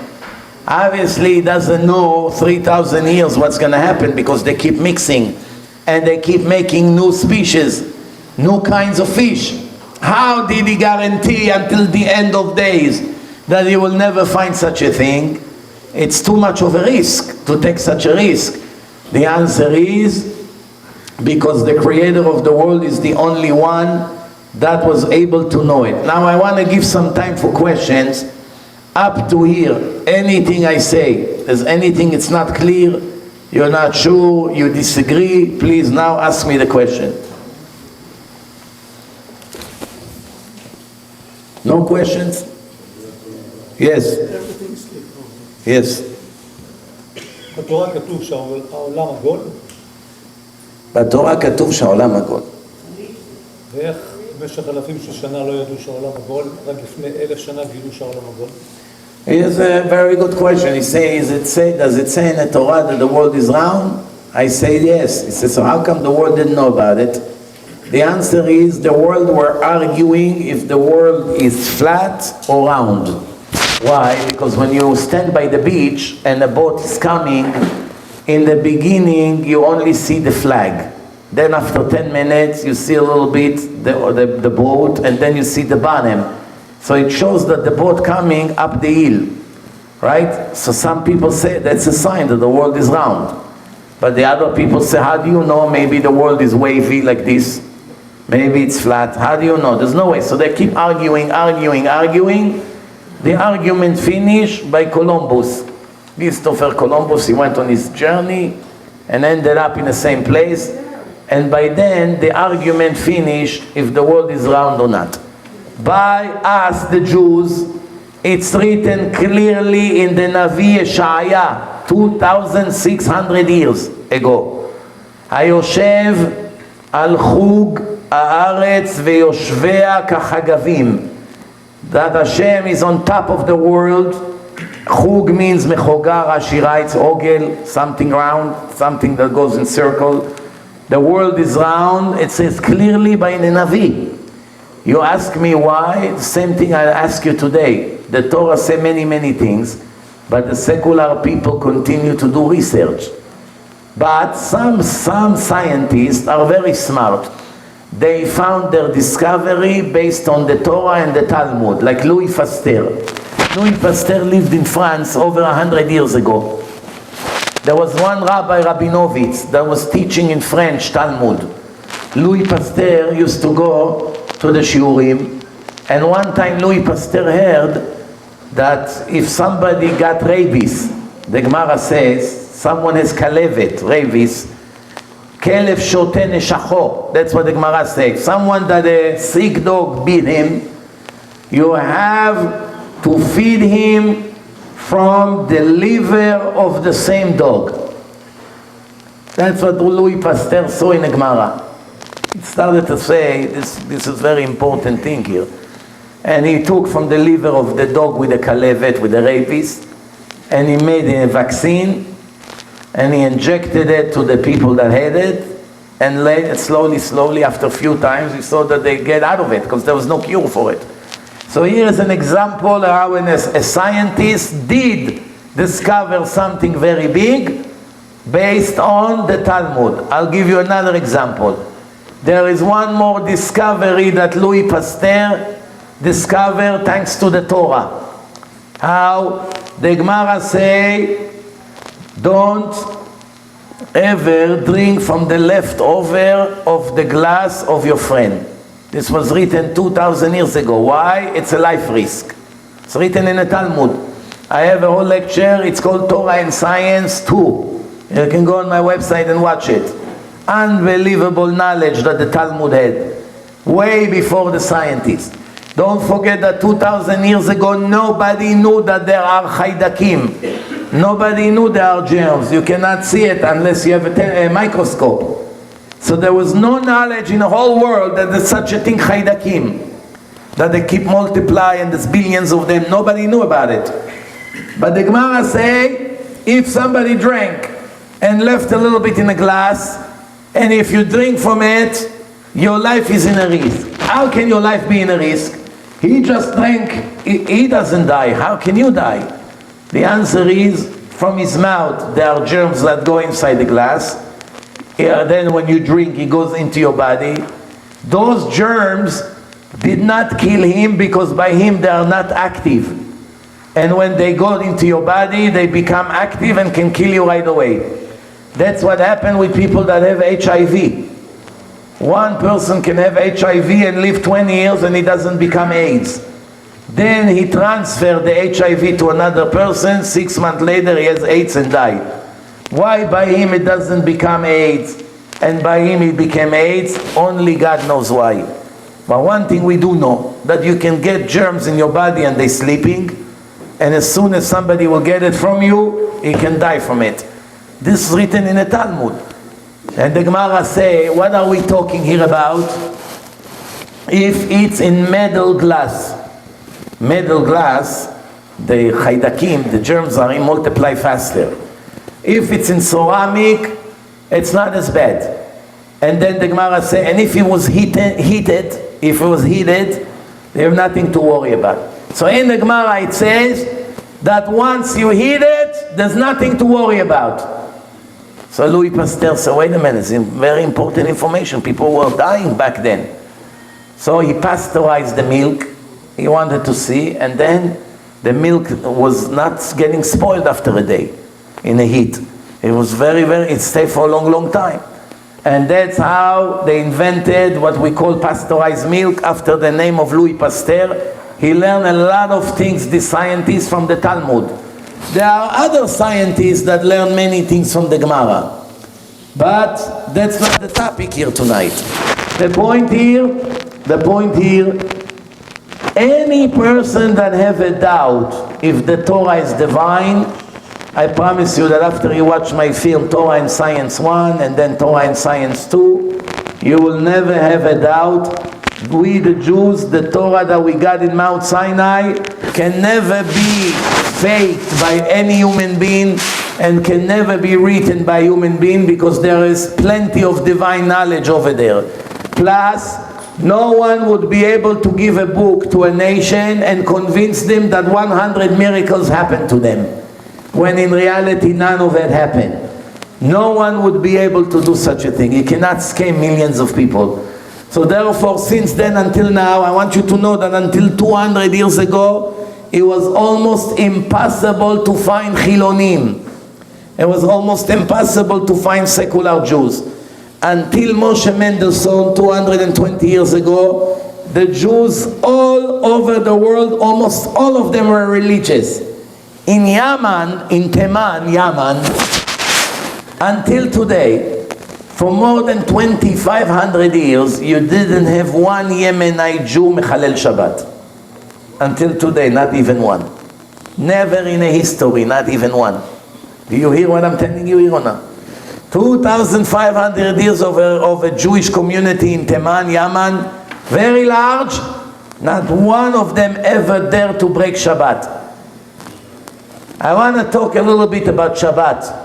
obviously he doesn't know 3,000 years what's going to happen, because they keep mixing and they keep making new species, new kinds of fish. How did he guarantee until the end of days that he will never find such a thing? It's too much of a risk to take such a risk. The answer is because the creator of the world is the only one that was able to know it. Now I want to give some time for questions. up to here, anything I say, there's anything it's not clear, you're not sure, you disagree, please now ask me the question. No questions? Yes. Yes. בתורה כתוב שהעולם עגול, בתורה כתוב שהעולם עגול. ואיך במשך אלפים של שנה לא ידעו שהעולם עגול, רק לפני 1000 שנה גילו שהעולם עגול? It's a very good question. He says, does it say in the Torah that the world is round? I say yes. He says, so how come the world didn't know about it? The answer is the world were arguing if the world is flat or round. Why? Because when you stand by the beach and a boat is coming, in the beginning you only see the flag. Then after 10 minutes you see a little bit the boat, and then you see the bottom. So it shows that the boat coming up the hill, right? So some people say that's a sign that the world is round. But the other people say, how do you know? Maybe the world is wavy like this. Maybe it's flat. How do you know? There's no way. So they keep arguing. The argument finished by Columbus. Christopher Columbus, he went on his journey and ended up in the same place. And by then, the argument finished if the world is round or not. By us, the Jews, it's written clearly in the Navi Yeshaya, 2,600 years ago. היושב על חוג הארץ ויושביה כחגבים. That Hashem is on top of the world. Chug means mechogar, Rashi writes, ogel, something round, something that goes in circle. The world is round, it says clearly by the Navi. You ask me why, the same thing I ask you today. The Torah says many things, but the secular people continue to do research. But some scientists are very smart. They found their discovery based on the Torah and the Talmud, like Louis Pasteur. Louis Pasteur lived in France over 100 years ago. There was one Rabbi Rabinovitz that was teaching in French Talmud. Louis Pasteur used to go to the shiurim, and one time Louis Pasteur heard that if somebody got rabies, the Gemara says, someone has kalevet, rabies, kelev shote neshacho, that's what the Gemara says. Someone that a sick dog beat him, you have to feed him from the liver of the same dog. That's what Louis Pasteur saw in the Gemara. He started to say, this is a very important thing here. And he took from the liver of the dog with the kalevet, with the rabies, and he made a vaccine, and he injected it to the people that had it, and later, slowly, after a few times, he saw that they get out of it, because there was no cure for it. So here is an example how a scientist did discover something very big based on the Talmud. I'll give you another example. There is one more discovery that Louis Pasteur discovered thanks to the Torah. How the Gemara say, don't ever drink from the leftover of the glass of your friend. This was written 2,000 years ago. Why? It's a life risk. It's written in the Talmud. I have a whole lecture, it's called Torah and Science 2. You can go on my website and watch it. Unbelievable knowledge that the Talmud had, way before the scientists. Don't forget that 2,000 years ago, nobody knew that there are chaydakim. Nobody knew there are germs. You cannot see it unless you have a microscope. So there was no knowledge in the whole world that there's such a thing, chaydakim, that they keep multiply and there's billions of them. Nobody knew about it. But the Gemara say, if somebody drank and left a little bit in a glass, and if you drink from it, your life is in a risk. How can your life be in a risk? He just drank, he doesn't die. How can you die? The answer is, from his mouth, there are germs that go inside the glass. Then when you drink, it goes into your body. Those germs did not kill him because by him they are not active. And when they go into your body, they become active and can kill you right away. That's what happened with people that have HIV. One person can have HIV and live 20 years and he doesn't become AIDS. Then he transferred the HIV to another person. 6 months later, he has AIDS and died. Why by him it doesn't become AIDS, and by him it became AIDS? Only God knows why. But one thing we do know, that you can get germs in your body and they're sleeping, and as soon as somebody will get it from you, he can die from it. This is written in the Talmud. And the Gemara say, what are we talking here about? If it's in metal glass, the chaydakim, the germs are multiply faster. If it's in ceramic, it's not as bad. And then the Gemara say, and if it was heated, they have nothing to worry about. So in the Gemara it says that once you heat it, there's nothing to worry about. So Louis Pasteur said, wait a minute, it's very important information. People were dying back then. So he pasteurized the milk. He wanted to see, and then the milk was not getting spoiled after a day in the heat. It was it stayed for a long, long time. And that's how they invented what we call pasteurized milk, after the name of Louis Pasteur. He learned a lot of things, this scientist, from the Talmud. There are other scientists that learn many things from the Gemara. But that's not the topic here tonight. The point here, any person that have a doubt if the Torah is divine, I promise you that after you watch my film Torah and Science 1 and then Torah and Science 2, you will never have a doubt. We the Jews, the Torah that we got in Mount Sinai can never be faked by any human being and can never be written by a human being, because there is plenty of divine knowledge over there. Plus, no one would be able to give a book to a nation and convince them that 100 miracles happened to them, when in reality none of that happened. No one would be able to do such a thing. You cannot scam millions of people. So therefore, since then until now, I want you to know that until 200 years ago, it was almost impossible to find Chilonim. It was almost impossible to find secular Jews. Until Moshe Mendelssohn, 220 years ago, the Jews all over the world, almost all of them were religious. In Yemen, in Teman, Yemen, until today, for more than 2,500 years, you didn't have one Yemenite Jew mechalel Shabbat. Until today, not even one. Never in a history, not even one. Do you hear what I'm telling you here or not? 2,500 years of a Jewish community in Teman, Yemen, very large, not one of them ever dared to break Shabbat. I want to talk a little bit about Shabbat.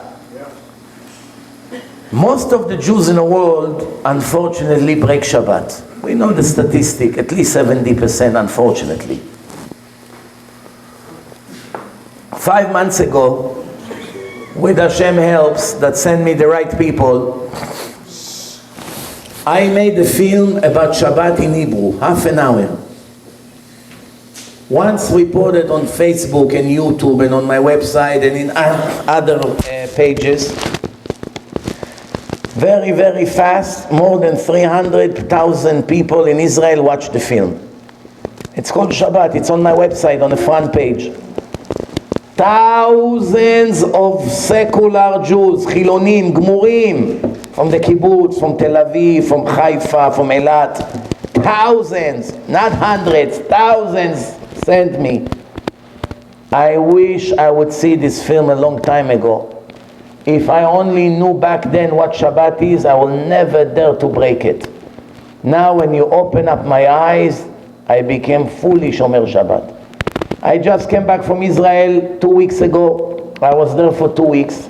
Most of the Jews in the world, unfortunately, break Shabbat. We know the statistic, at least 70%, unfortunately. 5 months ago, with Hashem helps that send me the right people, I made a film about Shabbat in Hebrew, half an hour. Once we put it on Facebook and YouTube and on my website and in other pages, very, very fast, more than 300,000 people in Israel watched the film. It's called Shabbat, it's on my website on the front page. Thousands of secular Jews, Chilonim, Gmurim, from the kibbutz, from Tel Aviv, from Haifa, from Eilat, thousands, not hundreds, thousands sent me. I wish I would see this film a long time ago. If I only knew back then what Shabbat is, I will never dare to break it. Now when you open up my eyes, I became fully Shomer Shabbat. I just came back from Israel 2 weeks ago. I was there for 2 weeks.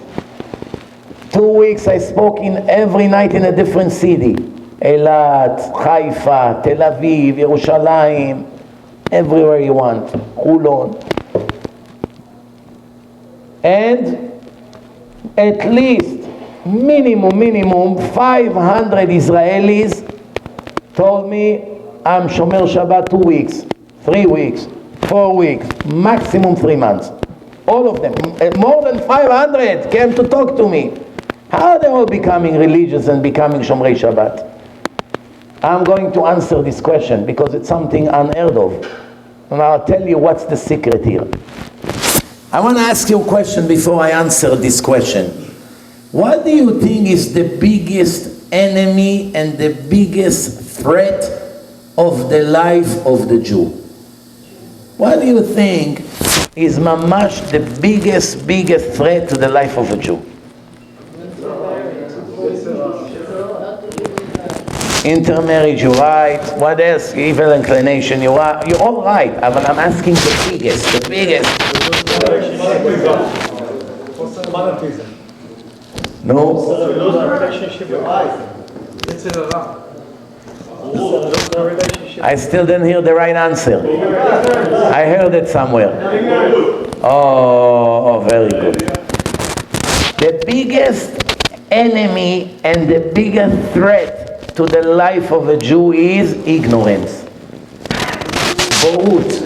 2 weeks I spoke in every night in a different city. Eilat, Haifa, Tel Aviv, Yerushalayim, everywhere you want, Hulon. And at least, minimum, 500 Israelis told me, I'm Shomer Shabbat 2 weeks, 3 weeks, 4 weeks, maximum 3 months. All of them, more than 500 came to talk to me. How are they all becoming religious and becoming Shomrei Shabbat? I'm going to answer this question because it's something unheard of. And I'll tell you what's the secret here. I want to ask you a question before I answer this question. What do you think is the biggest enemy and the biggest threat of the life of the Jew? What do you think is mamash the biggest threat to the life of a Jew? Intermarriage, you're right. What else? Evil inclination, you're all right. But I'm asking the biggest. No. I still didn't hear the right answer. I heard it somewhere. Oh, very good. The biggest enemy and the biggest threat to the life of a Jew is ignorance. Borut.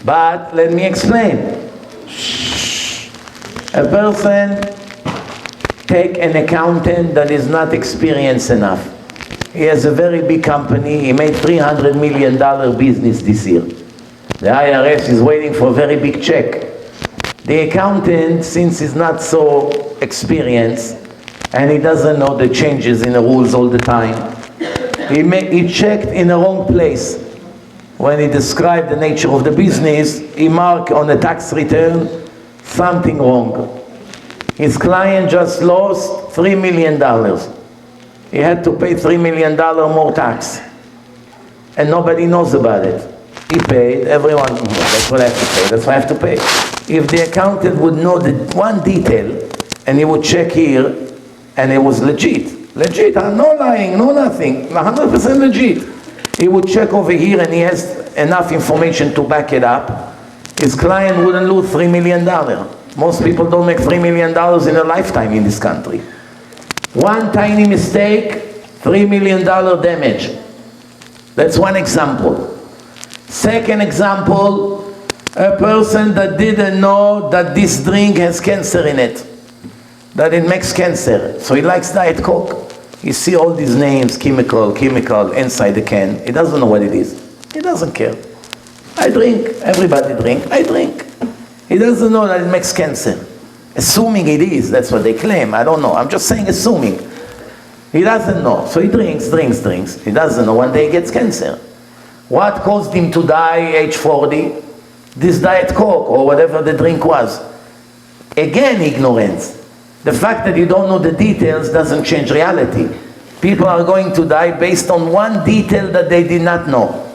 But let me explain. A person take an accountant that is not experienced enough. He has a very big company. He made $300 million business this year. The IRS is waiting for a very big check. The accountant, since he's not so experienced, and he doesn't know the changes in the rules all the time, he checked in the wrong place. When he described the nature of the business, he marked on the tax return something wrong. His client just lost $3 million. He had to pay $3 million more tax. And nobody knows about it. He paid, everyone, that's what I have to pay, that's what I have to pay. If the accountant would know the one detail, and he would check here, and it was legit, no lying, no nothing, 100% legit. He would check over here, and he has enough information to back it up. His client wouldn't lose $3 million. Most people don't make $3 million in a lifetime in this country. One tiny mistake, $3 million damage. That's one example. Second example, a person that didn't know that this drink has cancer in it, that it makes cancer. So he likes Diet Coke. You see all these names, chemical, inside the can. He doesn't know what it is. He doesn't care. I drink, everybody drink, I drink. He doesn't know that it makes cancer. Assuming it is, that's what they claim. I don't know. I'm just saying assuming. He doesn't know. So he drinks. He doesn't know one day he gets cancer. What caused him to die age 40? This Diet Coke or whatever the drink was. Again, ignorance. The fact that you don't know the details doesn't change reality. People are going to die based on one detail that they did not know.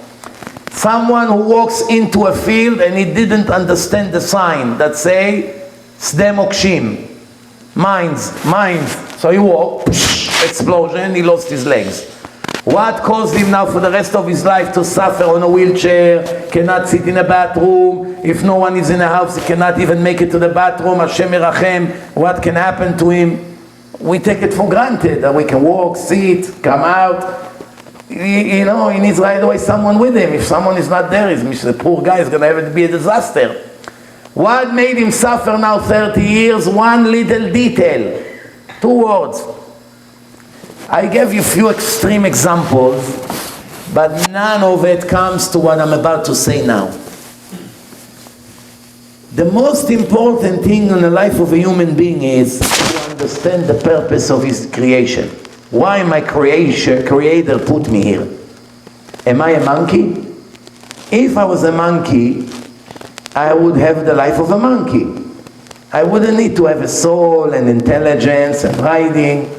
Someone who walks into a field and he didn't understand the sign that say, Sde Mokshim, mines. So he walked, explosion, he lost his legs. What caused him now for the rest of his life to suffer on a wheelchair, cannot sit in a bathroom, if no one is in the house, he cannot even make it to the bathroom, Hashem Yerachem, what can happen to him? We take it for granted that we can walk, sit, come out. He needs right away someone with him. If someone is not there, the poor guy is going to have it be a disaster. What made him suffer now 30 years? One little detail. 2 words. I gave you a few extreme examples, but none of it comes to what I'm about to say now. The most important thing in the life of a human being is to understand the purpose of his creation. Why my creator put me here? Am I a monkey? If I was a monkey, I would have the life of a monkey. I wouldn't need to have a soul and intelligence and riding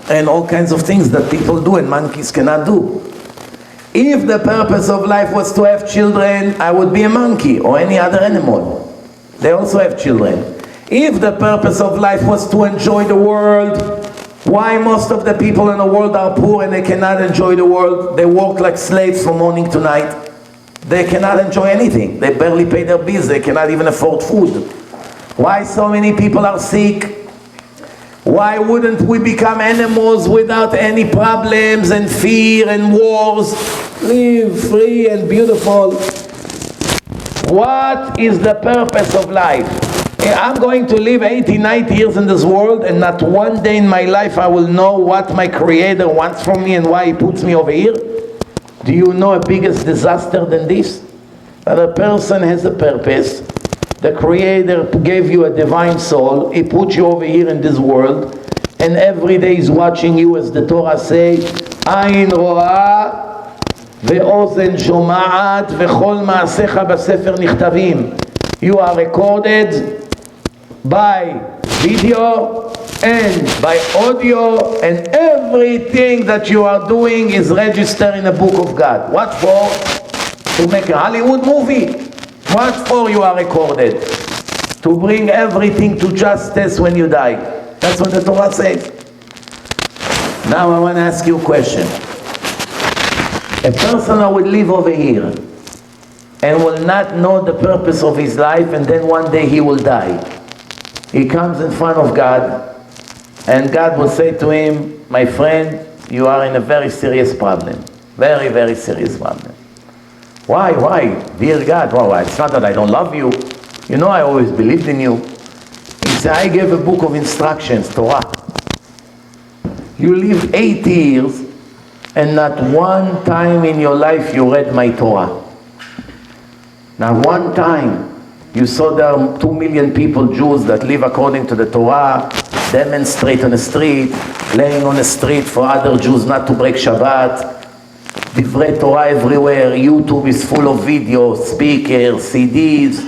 and all kinds of things that people do and monkeys cannot do. If the purpose of life was to have children, I would be a monkey or any other animal. They also have children. If the purpose of life was to enjoy the world, why most of the people in the world are poor and they cannot enjoy the world? They work like slaves from morning to night. They cannot enjoy anything. They barely pay their bills. They cannot even afford food. Why so many people are sick? Why wouldn't we become animals without any problems and fear and wars? Live free and beautiful. What is the purpose of life? I'm going to live 80, 90 years in this world, and not one day in my life I will know what my Creator wants from me and why He puts me over here. Do you know a biggest disaster than this? that a person has a purpose. The Creator gave you a divine soul. He put you over here in this world, and every day He's watching you, as the Torah say, Ayin ro'ah ve'ozen shoma'at ve'chol ma'asecha b'sefer nichtavim. You are recorded by video and by audio, and everything that you are doing is registered in the book of God. What for? To make a Hollywood movie. What for you are recorded? To bring everything to justice when you die. That's what the Torah says. Now I want to ask you a question. A person who will live over here and will not know the purpose of his life, and then one day he will die. He comes in front of God, and God will say to him, my friend, you are in a very serious problem. Very, very serious problem. Why? Dear God, why? It's not that I don't love you. You know I always believed in you. He said, I gave a book of instructions, Torah. You lived 80 years, and not one time in your life you read my Torah. Not one time. You saw there are 2 million people, Jews, that live according to the Torah, demonstrate on the street, laying on the street for other Jews not to break Shabbat. Divrei Torah everywhere. YouTube is full of videos, speakers, CDs.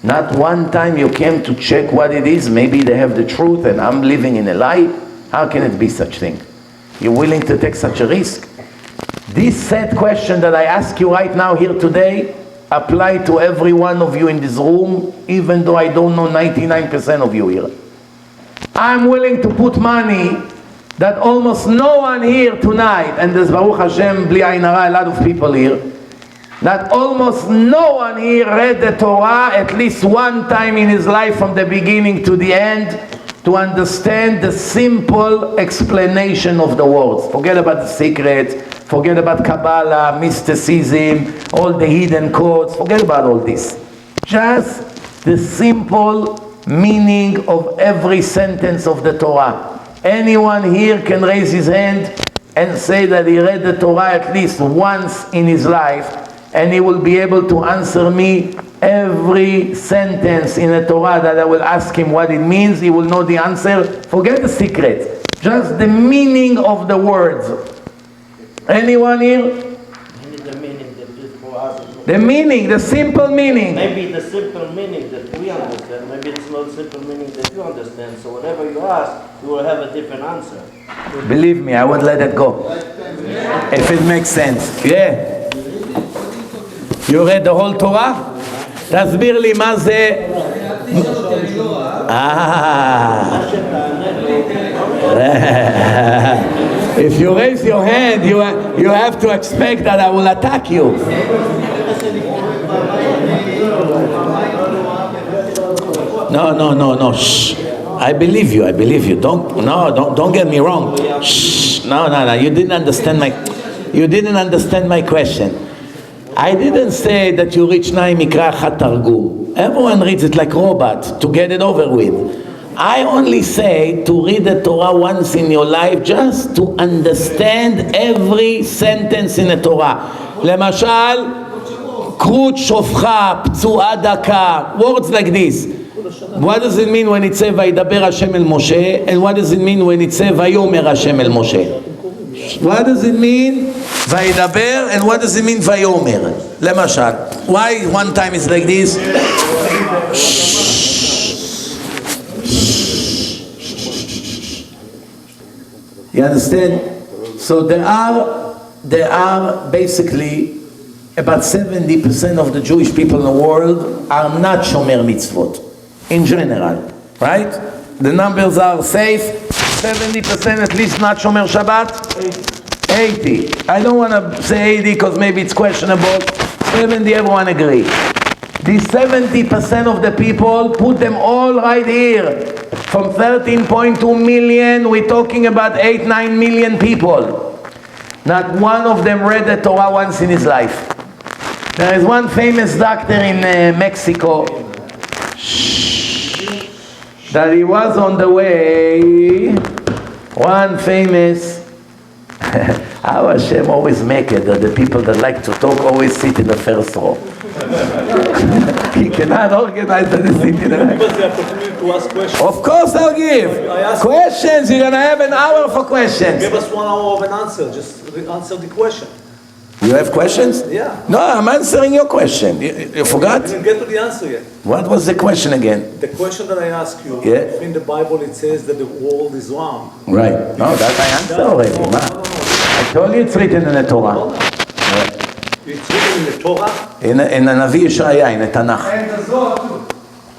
Not one time you came to check what it is. Maybe they have the truth and I'm living in a lie. How can it be such thing? You're willing to take such a risk? This sad question that I ask you right now here today apply to every one of you in this room, even though I don't know 99% of you here. I'm willing to put money that almost no one here tonight, and there's Baruch Hashem, Bli Ayin Hara, a lot of people here, that almost no one here read the Torah at least one time in his life from the beginning to the end to understand the simple explanation of the words. Forget about the secrets, forget about Kabbalah, mysticism, all the hidden codes, forget about all this. Just the simple meaning of every sentence of the Torah. Anyone here can raise his hand and say that he read the Torah at least once in his life, and he will be able to answer me every sentence in the Torah that I will ask him what it means. He will know the answer. Forget the secret, just the meaning of the words. Anyone here? The meaning that is for us. The meaning, the simple meaning. Maybe the simple meaning that we understand, maybe it's not simple meaning that you understand. So whatever you ask, you will have a different answer. Believe me, I won't let it go. If it makes sense. Yeah. You read the whole Torah? תסביר לי מה זה... If you raise your hand, you have to expect that I will attack you. No. Shh. I believe you. Don't get me wrong. Shh. No. You didn't understand my question. I didn't say that you reach Nai Mikra Chat Targum. Everyone reads it like robot to get it over with. I only say to read the Torah once in your life just to understand every sentence in the Torah. למשל, קרות שופחה, פצועה דקה, words like this. What does it mean when it says וידבר השם אל משה, and what does it mean when it says ויאמר השם אל משה? What does it mean וידבר, and what does it mean ויאמר? למשל, why one time it's like this? You understand? So there are basically about 70% of the Jewish people in the world are not Shomer Mitzvot, in general, right? The numbers are safe, 70% at least not Shomer Shabbat, 80. I don't want to say 80 because maybe it's questionable, 70 everyone agree. These 70% of the people, put them all right here. From 13.2 million, we're talking about 8-9 million people. Not one of them read the Torah once in his life. There is one famous doctor in Mexico that he was on the way. One famous How Hashem always make it that the people that like to talk always sit in the first row. He cannot organize that they sit in the Give us the opportunity to ask questions. Of course I'll give. Questions, you're going to have an hour for questions. Give us 1 hour of an answer. Just answer the question. You have questions? Yeah. No, I'm answering your question. You forgot? I didn't get to the answer yet. What was the question again? The question that I asked you, Yeah. in the Bible it says that the world is round. Right. No, that I answered already. No. I told you it's written in the Torah. Hold on. It's written in the Torah. In the Navi Yeshaya, in the Tanakh. And the Zohar too.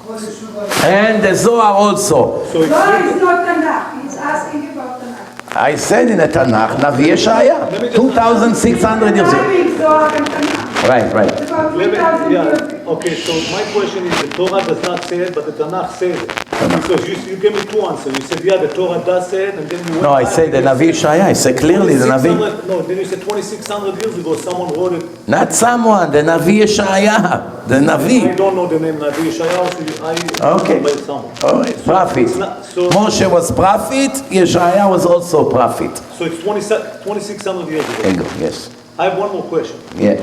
All the Shuvah. And the Zohar also. So it's No, written. it's not Tanakh. He's asking about Tanakh. I said in the Tanakh, Navi Yeshaya, 2,600 years ago. Timing Zohar and Tanakh. Right. About 3,000 years ago. Okay, so my question is the Torah does not say it, but the Tanakh says it. Because you gave me 2 answers. You said, yeah, the Torah does say it, and then you went No, I back said the and you Navi Yeshaya. I said clearly the Navi. 2600 No, then you said 2,600 years ago someone wrote it. Not someone, the Navi Yeshaya. The I Navi. don't know the name Rabbi Yishayahu, so I Okay. by someone. All right, prophet. It's not, so Moshe was prophet, Yeshaya was also prophet. it's 2,600 years ago. Ego, yes. I have one more question. Yeah.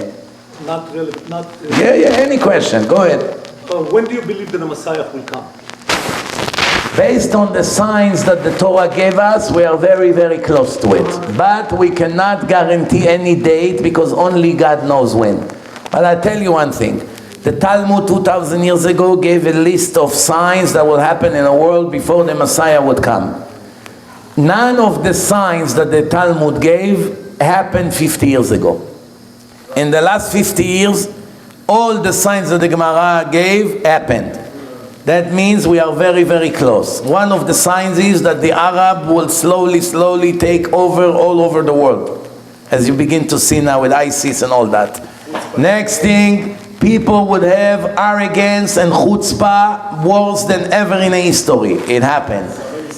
Not really, not. Yeah, any question, go ahead. When do you believe that the Messiah will come? Based on the signs that the Torah gave us, we are very, very close to it. But we cannot guarantee any date because only God knows when. But I'll tell you one thing. The Talmud 2,000 years ago gave a list of signs that will happen in the world before the Messiah would come. None of the signs that the Talmud gave happened 50 years ago. In the last 50 years, all the signs that the Gemara gave happened. That means we are very, very close. One of the signs is that the Arab will slowly take over all over the world. As you begin to see now with ISIS and all that. Next thing, people would have arrogance and chutzpah worse than ever in history. It happened.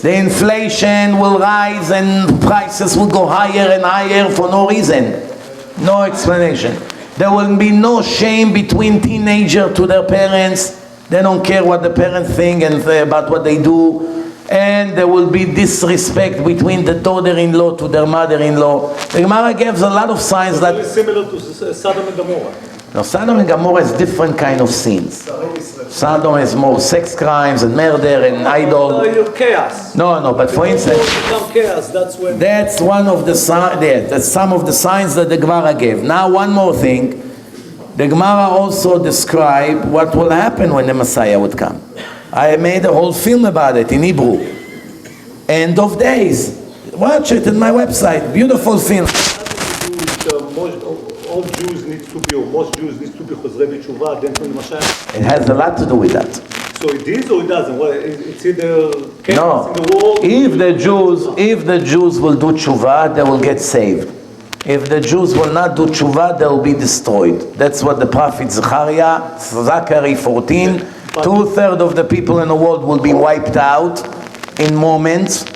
The inflation will rise and prices will go higher and higher for no reason. No explanation. There will be no shame between teenagers to their parents. They don't care what the parents think and about what they do. And there will be disrespect between the daughter-in-law to their mother-in-law. The Gemara gives a lot of signs that... It's similar to Sodom and Gomorrah. Now, Sodom and Gomorrah is different kind of sins. Sodom is more sex crimes and murder and idol. Chaos. No, but for instance... Become chaos, that's when... That's one of the signs, that's some of the signs that the Gemara gave. Now, one more thing. The Gemara also described what will happen when the Messiah would come. I made a whole film about it in Hebrew. End of days. Watch it in my website. Beautiful film. All Jews need to be, or most Jews need to be Chozrei B'Tshuva, then to the Mashiach. It has a lot to do with that. So it is or it doesn't? Well, it's either chaos No. in the world. If the Jews will do tshuva, they will get saved. If the Jews will not do tshuva, they will be destroyed. That's what the prophet Zechariah 14, 2/3 of the people in the world will be wiped out in moments,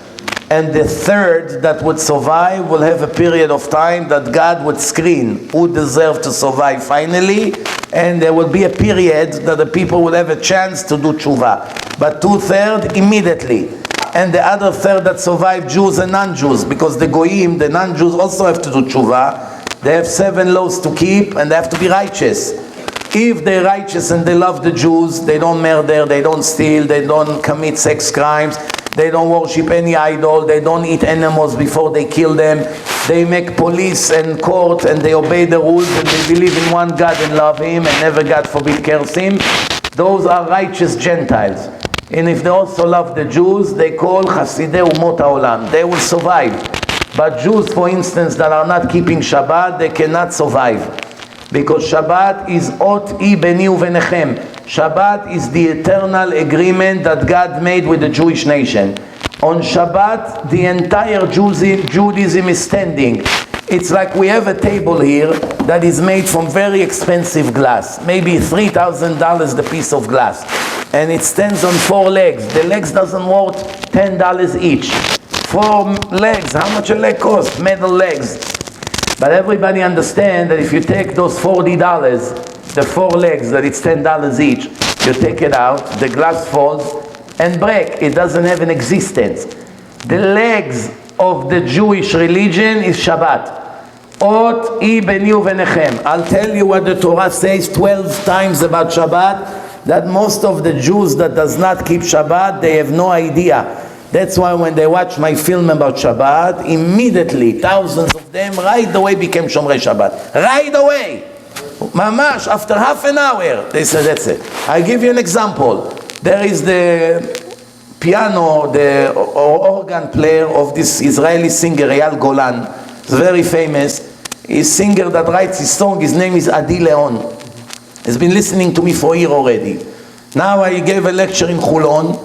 and the third that would survive will have a period of time that God would screen who deserved to survive finally, and there will be a period that the people will have a chance to do tshuva. But 2/3 immediately. And the other third that survive, Jews and non-Jews, because the Goyim, the non-Jews also have to do tshuva. They have 7 laws to keep and they have to be righteous. If they're righteous and they love the Jews, they don't murder, they don't steal, they don't commit sex crimes, they don't worship any idol, they don't eat animals before they kill them, they make police and court and they obey the rules and they believe in one God and love Him and never, God forbid, curse Him. Those are righteous Gentiles. And if they also love the Jews, they call Chasidei Umot HaOlam. They will survive. But Jews, for instance, that are not keeping Shabbat, they cannot survive. Because Shabbat is Ot I Beni Uvenechem. Shabbat is the eternal agreement that God made with the Jewish nation. On Shabbat, the entire Judaism is standing. It's like we have a table here that is made from very expensive glass. Maybe $3,000 the piece of glass. And it stands on 4 legs. The legs doesn't worth $10 each. 4 legs, how much a leg costs? Metal legs. But everybody understands that if you take those $40, the 4 legs, that it's $10 each, you take it out, the glass falls and breaks. It doesn't have an existence. The legs of the Jewish religion is Shabbat. Ot I beni uvenechem. I'll tell you what the Torah says 12 times about Shabbat, that most of the Jews that does not keep Shabbat, they have no idea. That's why when they watch my film about Shabbat, immediately thousands of them right away became Shomrei Shabbat. Right away! Mamash, after half an hour, they said, that's it. I'll give you an example. There is the piano, the organ player of this Israeli singer, Eyal Golan. He's very famous. He's a singer that writes his song. His name is Adi Leon. He's been listening to me for a year already. Now I gave a lecture in Chulon.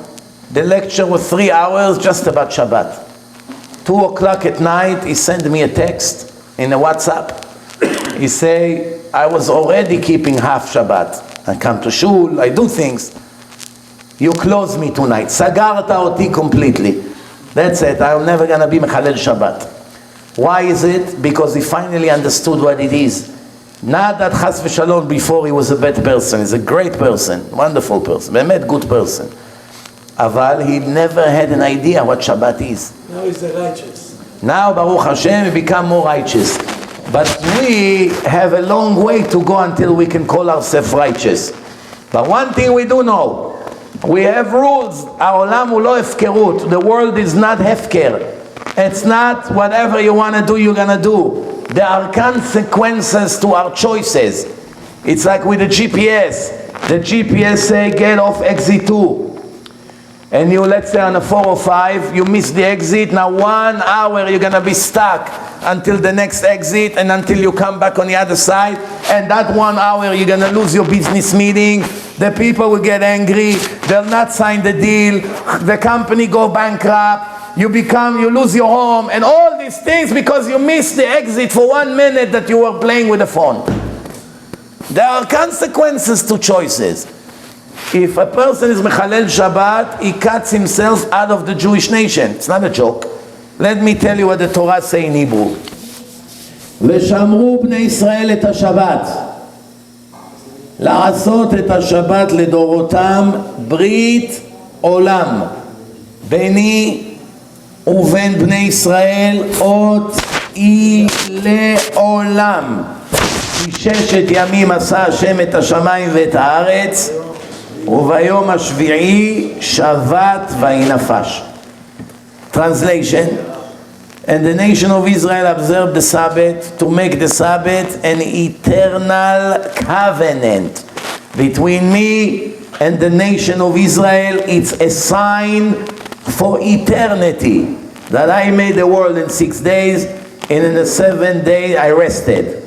The lecture was 3 hours just about Shabbat. 2 o'clock at night, he sent me a text in a WhatsApp. He say, I was already keeping half Shabbat. I come to shul, I do things. You close me tonight. Sagarta oti completely. That's it. I'm never going to be Mechalel Shabbat. Why is it? Because he finally understood what it is. Not that Chas v'Shalom before he was a bad person. He's a great person, wonderful person, a good person. Aval, he never had an idea what Shabbat is. Now he's the righteous. Now, Baruch Hashem, we become more righteous. But we have a long way to go until we can call ourselves righteous. But one thing we do know, we have rules. Ha'olam hu lo hefkerut. The world is not hefker. It's not whatever you want to do, you're going to do. There are consequences to our choices. It's like with the GPS. The GPS say get off exit 2. And you, let's say on a 405, you miss the exit. Now 1 hour you're going to be stuck until the next exit and until you come back on the other side. And that 1 hour you're going to lose your business meeting. The people will get angry. They'll not sign the deal. The company go bankrupt. You lose your home. And all these things because you missed the exit for 1 minute that you were playing with the phone. There are consequences to choices. If a person is Mechalel Shabbat, he cuts himself out of the Jewish nation. It's not a joke. Let me tell you what the Torah says in Hebrew. ושמרו בני ישראל את השבת, לעשות את השבת לדורותם ברית עולם, ביני ובין בני ישראל אות היא לעולם. כי 6 ימים עשה השם את השמיים ואת הארץ, וביום השביעי שבת ויהי נפש. Translation: And the nation of Israel observed the Sabbath to make the Sabbath an eternal covenant between me and the nation of Israel. It's a sign for eternity that I made the world in 6 days and in the 7th day I rested.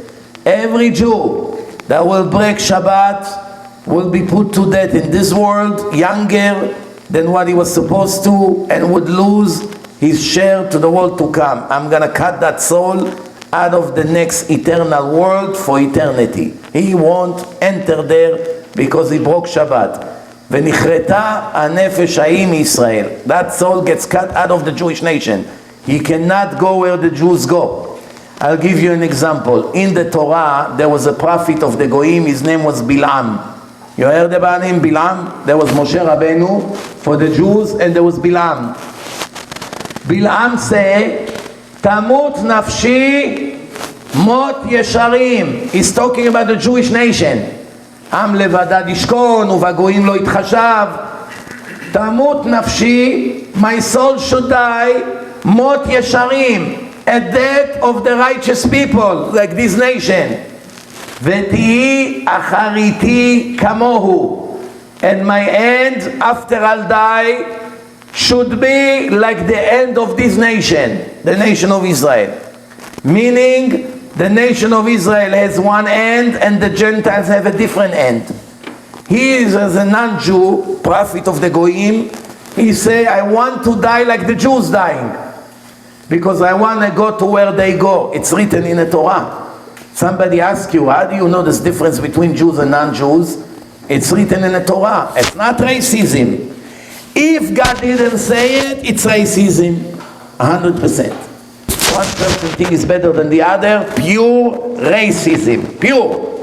Every Jew that will break Shabbat will be put to death in this world, younger than what he was supposed to, and would lose his share to the world to come. I'm going to cut that soul out of the next eternal world for eternity. He won't enter there because he broke Shabbat. V'nichreta hanefesh ha'im Israel. That soul gets cut out of the Jewish nation. He cannot go where the Jews go. I'll give you an example. In the Torah, there was a prophet of the Goyim. His name was Bilam. You heard about him, Bilam? There was Moshe Rabbeinu for the Jews, and there was Bilam. Bilam say, Tamut nafshi mot yesharim. He's talking about the Jewish nation. Am levadad yishkon uvagoyim lo yitchashav. Tamut nafshi, my soul should die, mot yesharim, a death of the righteous people, like this nation. V'tihi achariti kamohu, and my end after I'll die should be like the end of this nation, the nation of Israel. Meaning, the nation of Israel has one end and the Gentiles have a different end. He is, as a non-Jew, prophet of the Goyim, he say, I want to die like the Jews dying, because I want to go to where they go. It's written in the Torah. Somebody asks you, how do you know this difference between Jews and non-Jews? It's written in the Torah. It's not racism. If God didn't say it, it's racism. 100%. One person thinks is better than the other, pure racism. Pure.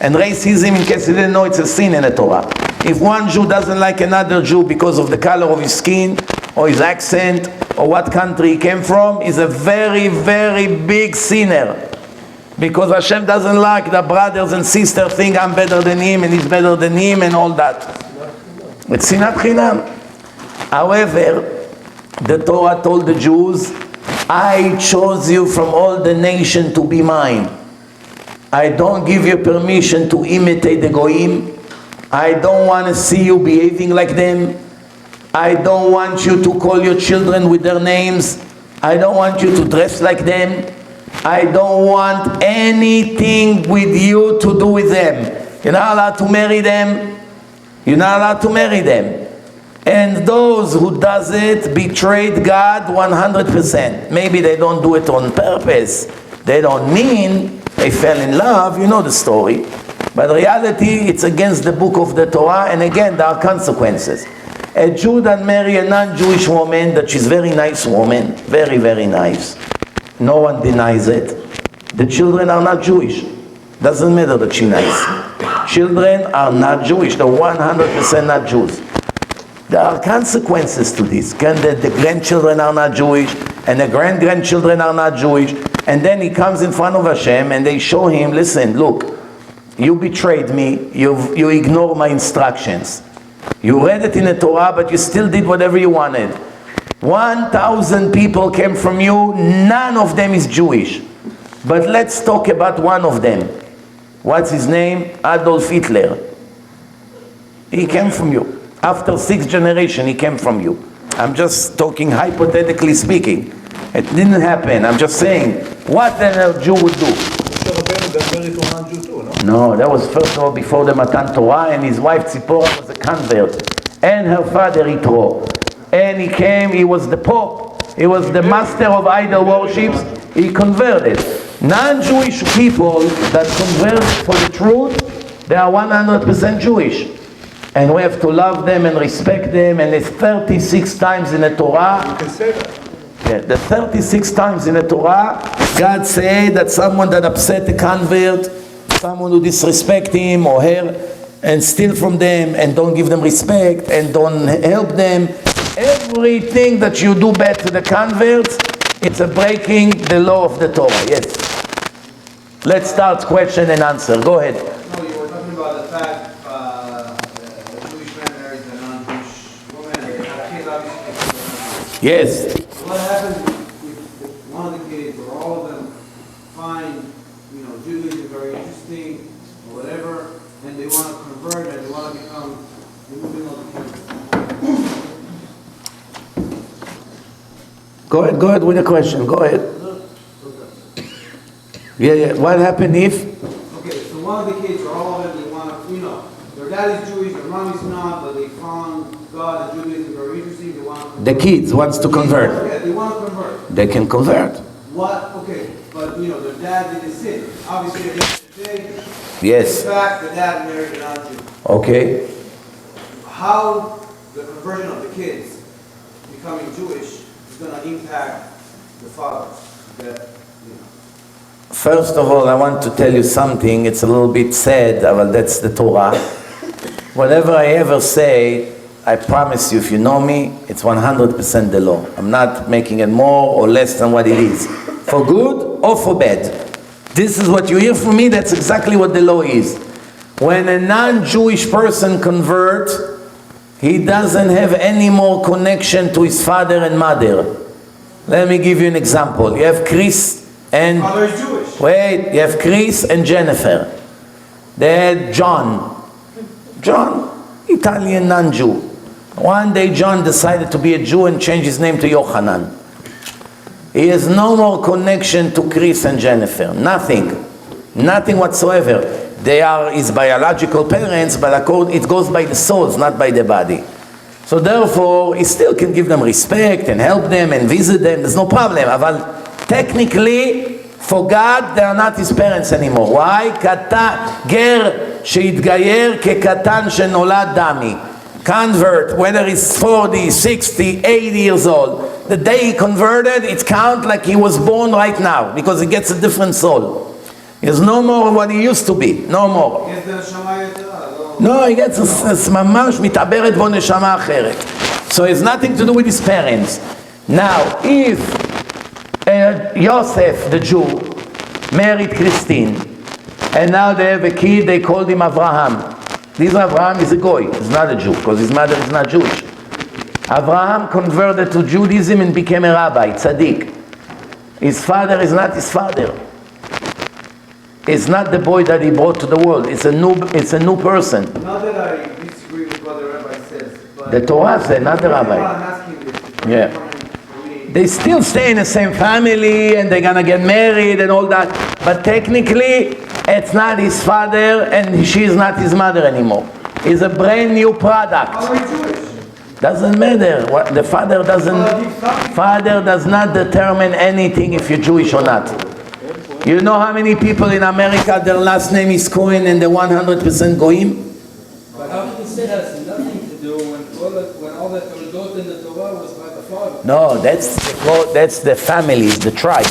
And racism, in case you didn't know, it's a sin in the Torah. If one Jew doesn't like another Jew because of the color of his skin, or his accent, or what country he came from, he's a very, very big sinner. Because Hashem doesn't like the brothers and sisters think I'm better than him and he's better than him and all that. It's sinat chinam. However, the Torah told the Jews, I chose you from all the nation to be mine. I don't give you permission to imitate the goyim. I don't want to see you behaving like them. I don't want you to call your children with their names. I don't want you to dress like them. I don't want anything with you to do with them. You're not allowed to marry them. You're not allowed to marry them. And those who does it betrayed God 100%. Maybe they don't do it on purpose. They don't mean, they fell in love, you know the story. But in reality, it's against the book of the Torah, and again, there are consequences. A Jew that marry a non-Jewish woman, that she's very nice woman, very, very nice. No one denies it. The children are not Jewish. Doesn't matter that she's nice. Children are not Jewish. They're 100% not Jews. There are consequences to this. The grandchildren are not Jewish, and the grand-grandchildren are not Jewish. And then he comes in front of Hashem, and they show him, listen, look, you betrayed me, you ignore my instructions. You read it in the Torah, but you still did whatever you wanted. 1,000 people came from you, none of them is Jewish. But let's talk about one of them. What's his name? Adolf Hitler. He came from you. After 6 generations, he came from you. I'm just talking hypothetically speaking. It didn't happen. I'm just saying, what a Jew would do. No, that was first of all before the Matan Torah, and his wife Tzipora was a convert. And her father Yitro. And he came, he was the Pope, he was the master of idol worships, he converted. Non-Jewish people that convert for the truth, they are 100% Jewish. And we have to love them and respect them, and it's 36 times in the Torah. You can say that. Yeah, the 36 times in the Torah, God say that someone that upset a convert, someone who disrespect him or her, and steal from them, and don't give them respect, and don't help them, everything that you do bad to the converts, it's a breaking the law of the Torah. Yes. Let's start question and answer. Go ahead. No, you were talking about the fact a Jewish man marries a non-Jewish woman, and they have kids, obviously. Yes. What happens if one of the kids or all of them find, Judaism very interesting or whatever, and they want to convert and they want to become the moving of the kids? Go ahead with the question. Go ahead. Yeah. What happened if? Okay, so one of the kids or all of them, they want to, their dad is Jewish, their mom is not, but they found God and Judaism very interesting. They want to convert. The kids wants to convert. Yeah, they want to convert. They can convert. What? Okay, but their dad didn't sin. Obviously, at the end of the day, Yes. in fact, the dad married a non-Jew. Okay. How the conversion of the kids becoming Jewish is going to impact the father? First of all, I want to tell you something. It's a little bit sad, but that's the Torah. Whatever I ever say, I promise you, if you know me, it's 100% the law. I'm not making it more or less than what it is. For good or for bad. This is what you hear from me, that's exactly what the law is. When a non-Jewish person converts, he doesn't have any more connection to his father and mother. Let me give you an example. You have Chris and... Father is Jewish. Wait, you have Chris and Jennifer. They had John, Italian non-Jew. One day John decided to be a Jew and changed his name to Yochanan. He has no more connection to Chris and Jennifer. Nothing whatsoever. They are his biological parents, but it goes by the souls, not by the body. So therefore, he still can give them respect and help them and visit them. There's no problem. But technically, for God, they are not his parents anymore. Why? גר שהתגייר כקטן שנולד דמי. Convert, whether he's 40, 60, 80 years old. The day he converted, it counts like he was born right now, because he gets a different soul. He's no more what he used to be. No more. No, he gets ממש מתעברת בו נשמה אחרת. So it's nothing to do with his parents. Now, if Yosef, the Jew, married Christine, and now they have a kid, they called him Avraham. This Avraham is a goy, he's not a Jew, because his mother is not Jewish. Avraham converted to Judaism and became a rabbi, tzaddik. His father is not his father. It's not the boy that he brought to the world. It's a new person. Not that I disagree with what the rabbi says, but The Torah said, not the rabbi. I'm asking this. Yeah. They still stay in the same family and they're gonna get married and all that. But technically, it's not his father and she's not his mother anymore. It's a brand new product. How are you Jewish? Doesn't matter. What the father doesn't. Father does not determine anything if you're Jewish or not. You know how many people in America their last name is Cohen and they're 100% Goyim? But how can you say that's nothing to do when all that Toldot in the Torah was by the father? No, that's the family, the tribe.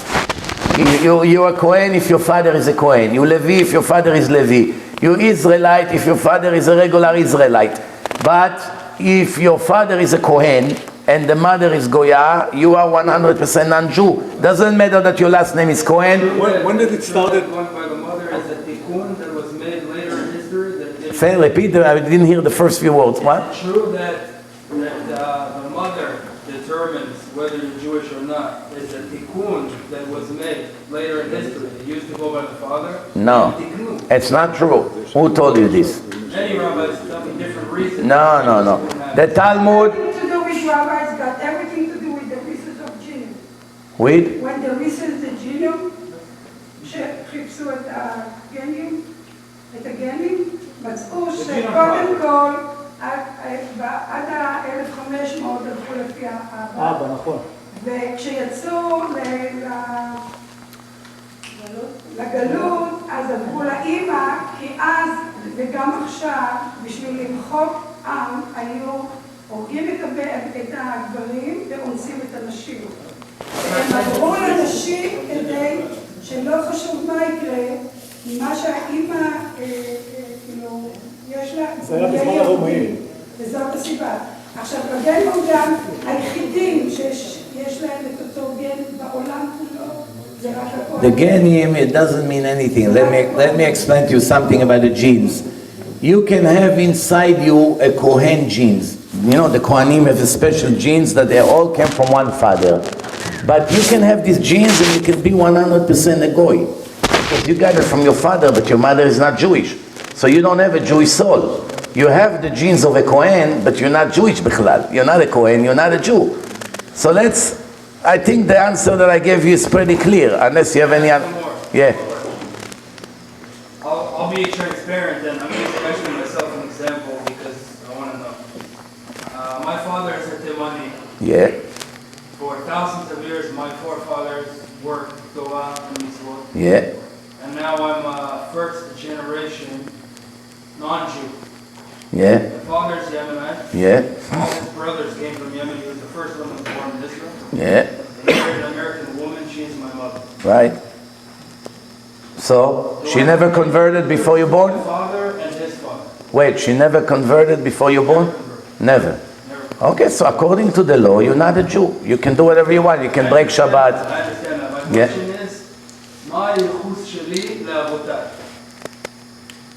You're a Kohen if your father is a Kohen. You Levi if your father is Levi. You Israelite if your father is a regular Israelite. But if your father is a Kohen and the mother is Goya, you are 100% non-Jew. Doesn't matter that your last name is Kohen. When did it start? One by the mother is a tikkun that was made later in history. Fair, repeat, I didn't hear the first few words. What? True that the mother determines whether you're Jewish or not. Is a tikkun that was made later in history. It used to go by the father. No, it's not true. Who told you this? Many rabbis tell me different reasons. No. The Talmud. To do with rabbis got everything to do with the reasons of genome. With? When the reasons the genome, חיפשו את הגנים, מצאו שקודם כל, עד ה-1500 הלכו לפי האבא. נכון. וכשיצאו לגלות, אז עברו לאמא, כי אז, וגם עכשיו, בשביל למחוק עם, היו הורגים את הגברים ואונסים את הנשים. הם עברו לנשים כדי שלא חשוב מה יקרה, מה שהאמא, כאילו, יש לה... זה היה בזמן הרומאים. וזאת הסיבה. עכשיו, בגן מוגם, היחידים שיש להם את אותו גן בעולם כולו, זה רק הכל. The genim, it doesn't mean anything. Let me explain to you something about the genes. You can have inside you a Kohen genes. You know, the Kohanim have a special genes that they all came from one father. But you can have these genes and you can be 100% a goy. Because you got it from your father, but your mother is not Jewish. So you don't have a Jewish soul. You have the genes of a Kohen, but you're not Jewish bichlal. You're not a Kohen, you're not a Jew. So I think the answer that I gave you is pretty clear, unless you have any other. Yeah. I'll be transparent and I'm going to mention myself an example because I want to know. My father is a Temani. Yeah. For thousands of years, my forefathers worked Torah and Mitzvot. Yeah. And now I'm a first generation non-Jew. Yeah. My father's Yemenite. Yeah. All his brothers came from Yemen. He was the first one that was born in Israel. Yeah. He married an American woman. She is my mother. Right. So, she never converted before you born? My father and his father. Wait, she never converted before you born? Never. Okay, so according to the law, you're not a Jew. You can do whatever you want. You can break Shabbat. I understand that. My question is, מה הייחוס שלי לאבותיי?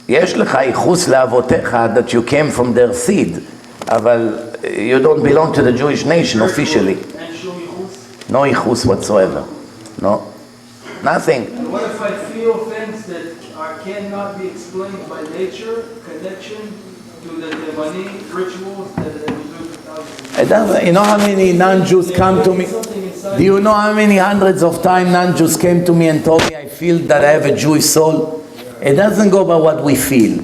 יש לך ייחוס לאבותיך that you came from their seed, אבל you don't belong to the Jewish nation officially. אין שום ייחוס? No ייחוס whatsoever. No. Nothing. And what if I feel things that cannot be explained by nature, connection to the Yemeni rituals that we do for thousands of years? You know how many non-Jews come to me? Do you know how many hundreds of times non-Jews came to me and told me I feel that I have a Jewish soul? It doesn't go by what we feel.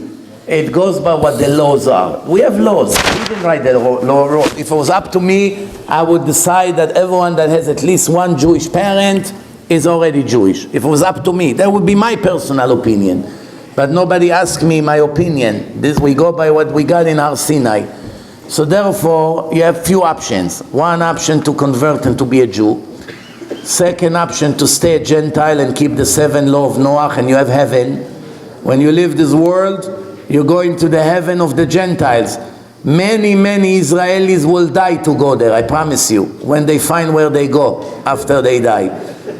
It goes by what the laws are. We have laws. We didn't write the law. If it was up to me, I would decide that everyone that has at least one Jewish parent is already Jewish. If it was up to me, that would be my personal opinion. But nobody asked me my opinion. We go by what we got in Har Sinai. So therefore, you have few options. One option to convert and to be a Jew. Second option to stay a Gentile and keep the 7 law of Noach and you have heaven. When you leave this world, you're going to the heaven of the Gentiles. Many Israelis will die to go there, I promise you, when they find where they go after they die.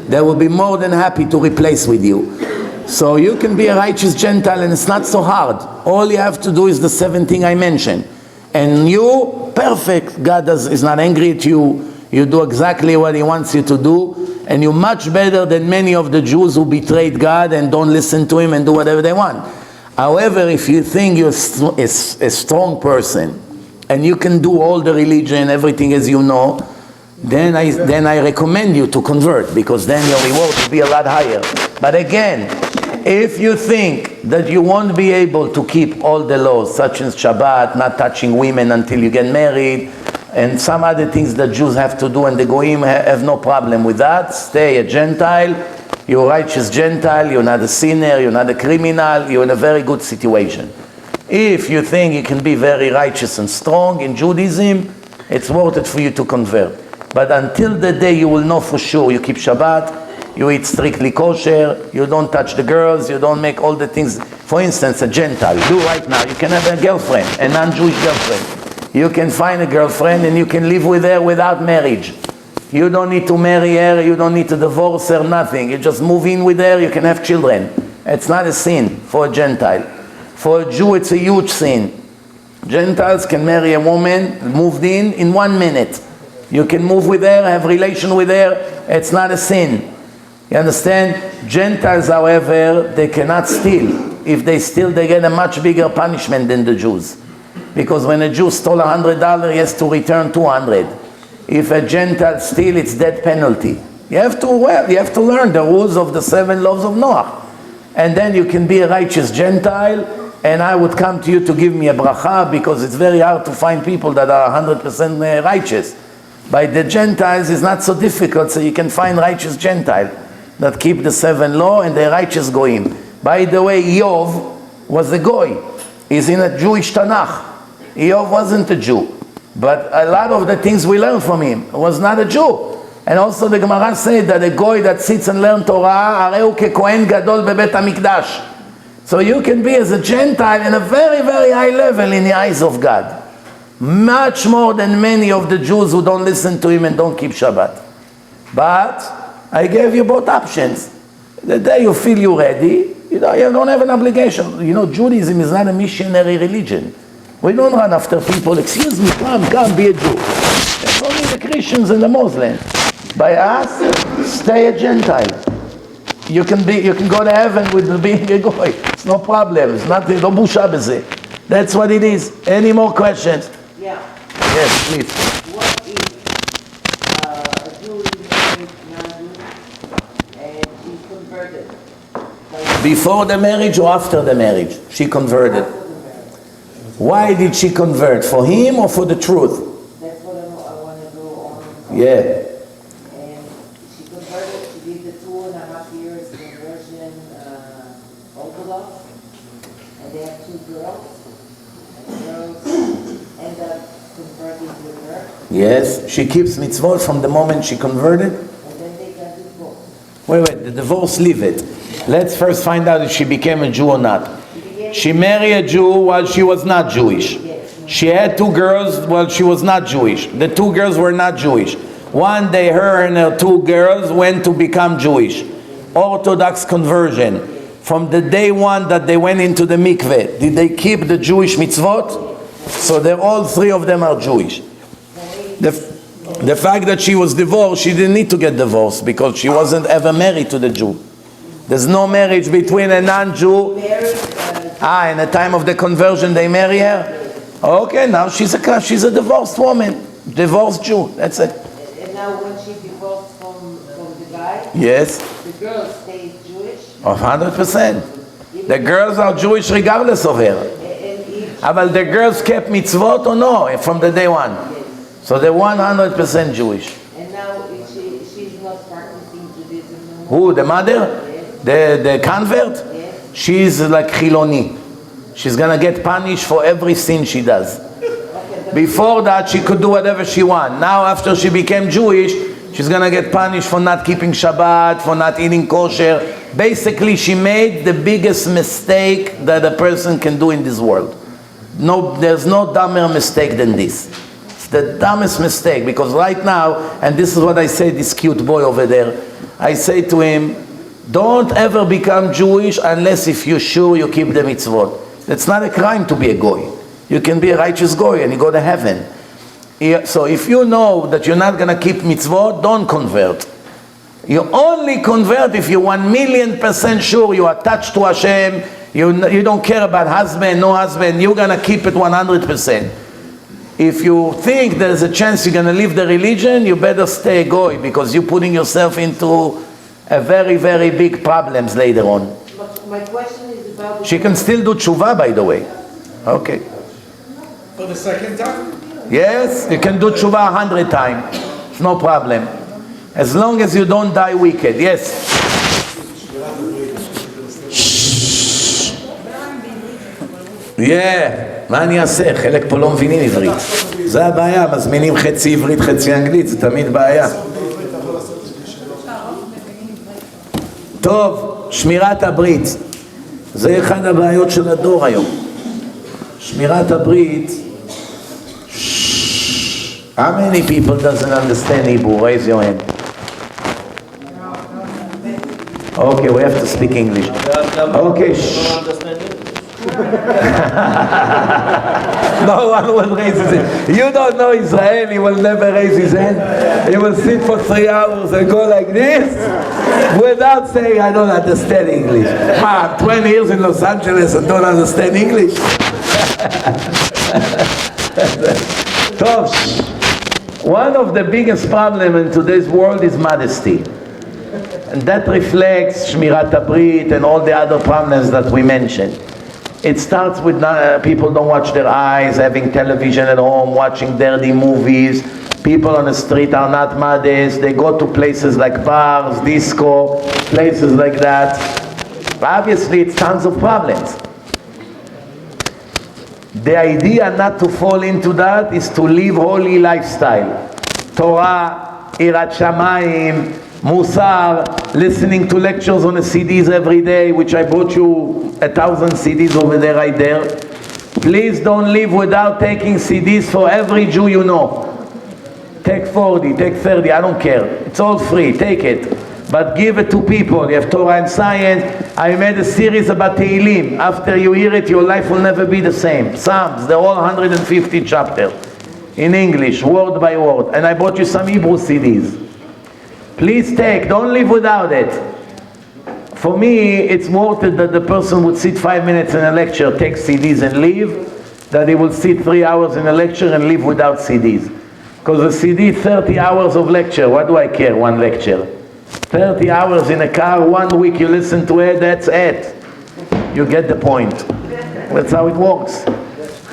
They will be more than happy to replace with you. So you can be a righteous Gentile, and it's not so hard. All you have to do is the 7 things I mentioned. And you, perfect. God is not angry at you. You do exactly what He wants you to do. And you're much better than many of the Jews who betrayed God and don't listen to Him and do whatever they want. However, if you think you're a strong person, and you can do all the religion, everything as you know, then I recommend you to convert, because then your reward will be a lot higher. But again, if you think that you won't be able to keep all the laws, such as Shabbat, not touching women until you get married, and some other things that Jews have to do, and the Goyim have no problem with that, stay a Gentile, you're a righteous Gentile, you're not a sinner, you're not a criminal, you're in a very good situation. If you think you can be very righteous and strong in Judaism, it's worth it for you to convert. But until the day you will know for sure you keep Shabbat, you eat strictly kosher, you don't touch the girls, you don't make all the things. For instance, a Gentile, do right now, you can have a girlfriend, a non-Jewish girlfriend. You can find a girlfriend and you can live with her without marriage. You don't need to marry her, you don't need to divorce her, nothing. You just move in with her, you can have children. It's not a sin for a Gentile. For a Jew, it's a huge sin. Gentiles can marry a woman, moved in 1 minute. You can move with her, have relation with her, it's not a sin. You understand? Gentiles, however, they cannot steal. If they steal, they get a much bigger punishment than the Jews. Because when a Jew stole $100, he has to return 200. If a Gentile steals, it's death penalty. You have to learn the rules of the 7 laws of Noah. And then you can be a righteous Gentile, and I would come to you to give me a bracha, because it's very hard to find people that are 100% righteous. By the Gentiles, it's not so difficult, so you can find righteous Gentile that keep the 7 law and they're righteous Goyim. By the way, Eov was a Goy. He's in a Jewish Tanakh. Eov wasn't a Jew. But a lot of the things we learn from him was not a Jew. And also the Gemara said that a Goy that sits and learns Torah, areu kekohen gadol bebet hamikdash. So you can be as a Gentile in a very, very high level in the eyes of God. Much more than many of the Jews who don't listen to Him and don't keep Shabbat. But I gave you both options. The day you feel you're ready, you don't have an obligation. Judaism is not a missionary religion. We don't run after people, excuse me, come, be a Jew. It's only the Christians and the Muslims. By us, stay a Gentile. You can go to heaven with being a Goy. It's no problem. It's nothing, no busha b'zeh. That's what it is. Any more questions? Yeah. Yes, please. What if a Jew is married non-Jew and she's converted? Before the marriage or after the marriage? She converted. After the marriage. Why did she convert? For him or for the truth? That's what I want to go on. Yeah. And she converted, she did the 2.5 years conversion Orthodox, and they have 2 girls. And the girls end up converting with her. Yes, she keeps mitzvot from the moment she converted. And then they got divorced. Wait, the divorce, leave it. Let's first find out if she became a Jew or not. She married a Jew while she was not Jewish. She had 2 girls while she was not Jewish. The 2 girls were not Jewish. One day her and her 2 girls went to become Jewish. Orthodox conversion. From the day 1 that they went into the mikveh, did they keep the Jewish mitzvot? So they're all 3 of them are Jewish. The fact that she was divorced, she didn't need to get divorced because she wasn't ever married to the Jew. There's no marriage between a non-Jew. In the time of the conversion they marry her? Okay, now she's a divorced woman. Divorced Jew, that's it. And now when she divorced from the guy, Yes, the girl stays Jewish. 100%. The girls are Jewish regardless of her. And if But the girls kept mitzvot or no from the day 1. So they're 100% Jewish. and now if she's not practicing Judaism no more. Who, the mother? The convert? Yes. She's like Chiloni. She's gonna get punished for every sin she does. Before that, she could do whatever she wants. Now, after she became Jewish, she's gonna get punished for not keeping Shabbat, for not eating kosher. Basically, she made the biggest mistake that a person can do in this world. No, there's no dumber mistake than this. It's the dumbest mistake, because right now, and this is what I say, this cute boy over there, I say to him, don't ever become Jewish unless if you're sure you keep the mitzvot. It's not a crime to be a goy. You can be a righteous goy and you go to heaven. So if you know that you're not going to keep mitzvot, don't convert. You only convert if you're 1,000,000% sure you are attached to Hashem, you don't care about husband, no husband, you're going to keep it 100%. If you think there's a chance you're going to leave the religion, you better stay a goy, because you're putting yourself into a very, very big problems later on. But my question is about... She can still do tshuva, by the way. Okay. For the second time? Yes, you can do tshuva 100 times. It's no problem. As long as you don't die wicked. Yes. מה אני אעשה? חלק פה לא מבינים עברית. זה הבעיה, מזמינים חצי עברית, חצי אנגלית, זה תמיד בעיה. טוב, שמירת הברית. זה אחד הבעיות של הדור היום. שמירת הברית. How many people doesn't understand Hebrew? Raise your hand. Okay, we have to speak English. Okay. No one will raise his hand. You don't know Israel, he will never raise his hand. He will sit for 3 hours and go like this without saying, I don't understand English. 20 years in Los Angeles and don't understand English. One of the biggest problems in today's world is modesty. And that reflects Shmirat HaBrit and all the other problems that we mentioned. It starts with people don't watch their eyes, having television at home, watching dirty movies. People on the street are not modest. They go to places like bars, disco, places like that. Obviously, it's tons of problems. The idea not to fall into that is to live holy lifestyle. Torah, Irat Shamayim, Musar, listening to lectures on the CDs every day, which I bought you 1,000 CDs over there, right there. Please don't live without taking CDs for every Jew you know. Take 40, take 30, I don't care. It's all free, take it. But give it to people. You have Torah and Science. I made a series about Tehillim. After you hear it, your life will never be the same. Psalms, they're all 150 chapters. In English, word by word. And I bought you some Hebrew CDs. Please take, don't live without it. For me, it's worth it that the person would sit 5 minutes in a lecture, take CDs and leave, that he will sit 3 hours in a lecture and live without CDs. Because a CD, 30 hours of lecture, what do I care, one lecture? 30 hours in a car, 1 week you listen to it, that's it. You get the point. That's how it works.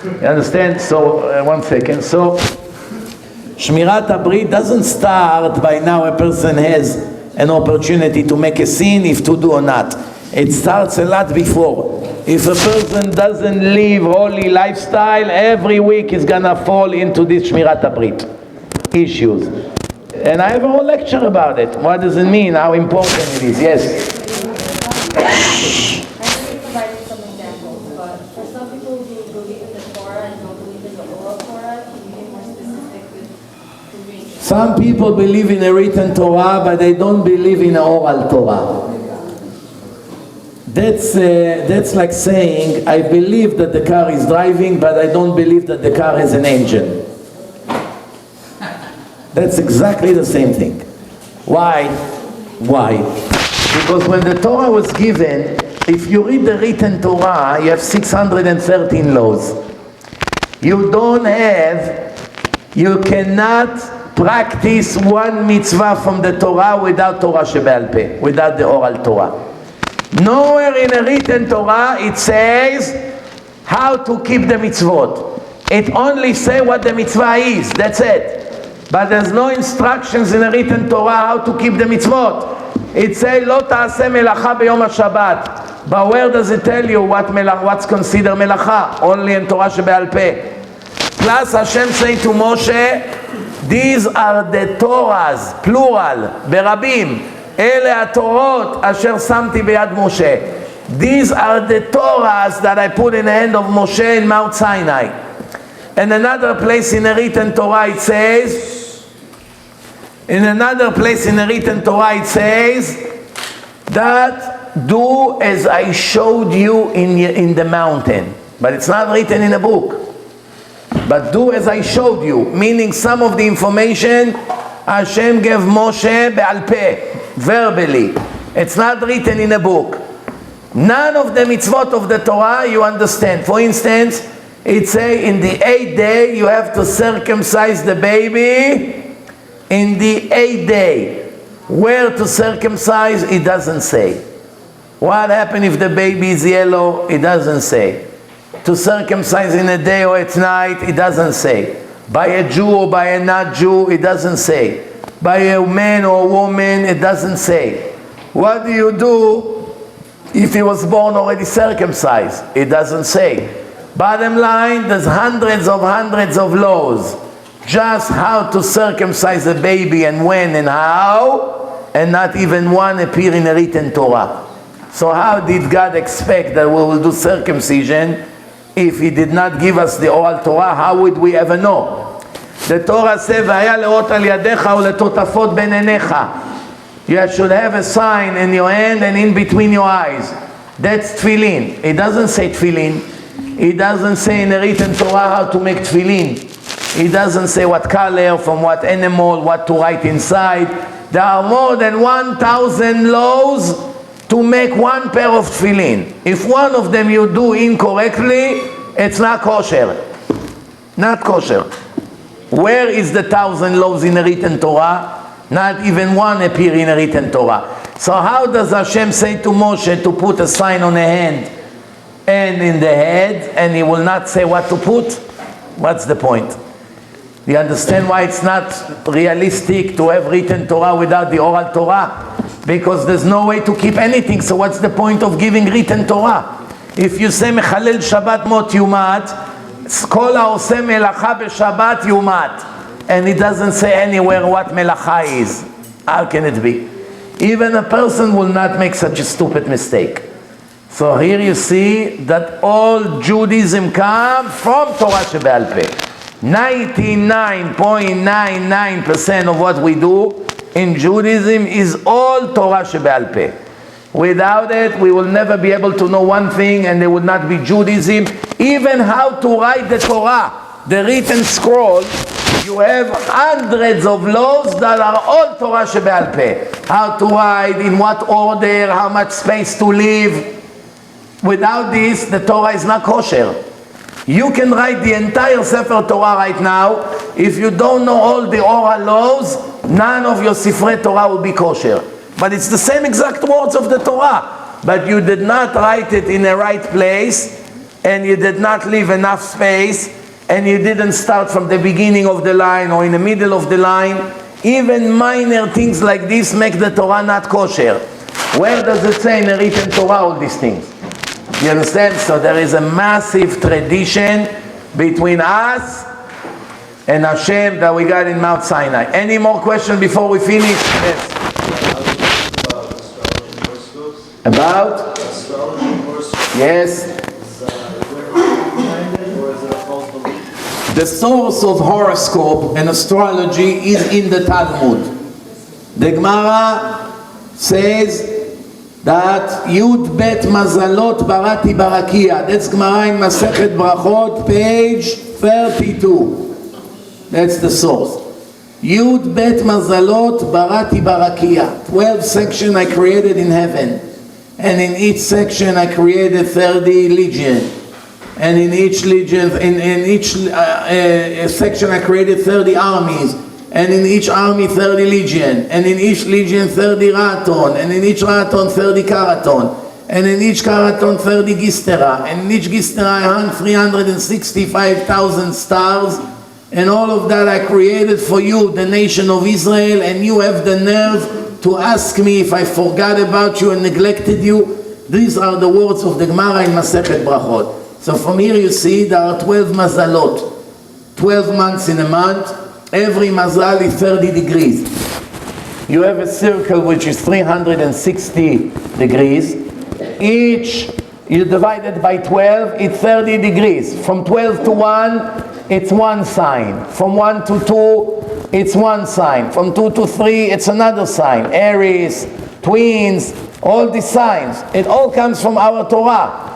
You understand? So, 1 second. So, Shmirat HaBrit doesn't start by now a person has an opportunity to make a sin, if to do or not. It starts a lot before. If a person doesn't live holy lifestyle, every week he's gonna fall into this Shmirat HaBrit issues. And I have a whole lecture about it. What does it mean? How important it is? Yes? Some people believe in a written Torah, but they don't believe in an oral Torah. That's like saying, I believe that the car is driving, but I don't believe that the car has an engine. That's exactly the same thing. Why? Why? Because when the Torah was given, if you read the written Torah, you have 613 laws. You cannot practice one mitzvah from the Torah without Torah Shebe'al Peh, without the oral Torah. Nowhere in a written Torah it says how to keep the mitzvot. It only says what the mitzvah is, that's it. But there's no instructions in a written Torah how to keep the mitzvot. It says, Lo ta'aseh melacha b'yom HaShabbat. But where does it tell you what's considered melacha? Only in Torah Shebe'al Peh. Plus Hashem saying to Moshe, these are the Torahs, plural, ברבים. אלה התורות אשר שמתי ביד משה. These are the Torahs that I put in the hand of Moshe in Mount Sinai. And another place in the written Torah it says, In another place in the written Torah it says that do as I showed you in the mountain. But it's not written in a book. But do as I showed you, meaning some of the information Hashem gave Moshe be'al peh, verbally. It's not written in a book. None of the mitzvot of the Torah you understand. For instance, it say in the 8th day you have to circumcise the baby. In the 8th day, where to circumcise, it doesn't say. What happens if the baby is yellow? It doesn't say. To circumcise in a day or at night, it doesn't say. By a Jew or by a not Jew, it doesn't say. By a man or a woman, it doesn't say. What do you do if he was born already circumcised? It doesn't say. Bottom line, there's hundreds of laws. Just how to circumcise a baby and when and how, and not even one appear in a written Torah. So how did God expect that we will do circumcision if He did not give us the oral Torah? How would we ever know? The Torah says, "V'haya leot al yadecha uletotafot ben einecha." You should have a sign in your hand and in between your eyes. That's tefillin. It doesn't say tefillin. It doesn't say in the written Torah how to make tefillin. It doesn't say what color, from what animal, what to write inside. There are more than 1,000 laws to make one pair of tefillin. If one of them you do incorrectly, it's not kosher. Not kosher. Where is the 1,000 laws in the written Torah? Not even one appear in the written Torah. So how does Hashem say to Moshe to put a sign on the hand and in the head, and He will not say what to put? What's the point? Do you understand why it's not realistic to have written Torah without the oral Torah? Because there's no way to keep anything, so what's the point of giving written Torah? If you say Mechalel Shabbat Mot Yumat, Kol ha'oseh melacha b'Shabbat Yumat, and it doesn't say anywhere what melacha is. How can it be? Even a person will not make such a stupid mistake. So here you see that all Judaism comes from Torah Shebe'al Peh. 99.99% of what we do in Judaism is all Torah Shebe'al Peh. Without it, we will never be able to know one thing, and there would not be Judaism. Even how to write the Torah, the written scroll, you have hundreds of laws that are all Torah Shebe'al Peh. How to write, in what order, how much space to leave. Without this, the Torah is not kosher. You can write the entire Sefer Torah right now. If you don't know all the oral laws, none of your Sifrei Torah will be kosher. But it's the same exact words of the Torah. But you did not write it in the right place, and you did not leave enough space, and you didn't start from the beginning of the line or in the middle of the line. Even minor things like this make the Torah not kosher. Where does it say in the written Torah all these things? You understand? So there is a massive tradition between us and Hashem that we got in Mount Sinai. Any more questions before we finish? Yes. About? Yes. The source of horoscope and astrology is in the Talmud. The Gemara says that Yud Bet Mazalot Barati Barakia. That's Gemara in Masechet Brachot, page 32. That's the source. Yud Bet Mazalot Barati Barakia. 12 sections I created in heaven. And in each section I created 30 legion. And in each legion, in each section I created 30 armies. And in each army 30 legion. And in each legion 30 raton. And in each raton 30 karaton. And in each karaton 30 gistera. And in each gistera I hung 365,000 stars. And all of that I created for you, the nation of Israel. And you have the nerve to ask me if I forgot about you and neglected you. These are the words of the Gemara in Masechet Brachot. So from here you see there are 12 mazalot. 12 months in a month. Every mazal is 30 degrees. You have a circle which is 360 degrees. Each, you divide it by 12, it's 30 degrees. From 12 to 1, it's one sign. From 1 to 2, it's one sign. From 2 to 3, it's another sign. Aries, twins, all these signs. It all comes from our Torah.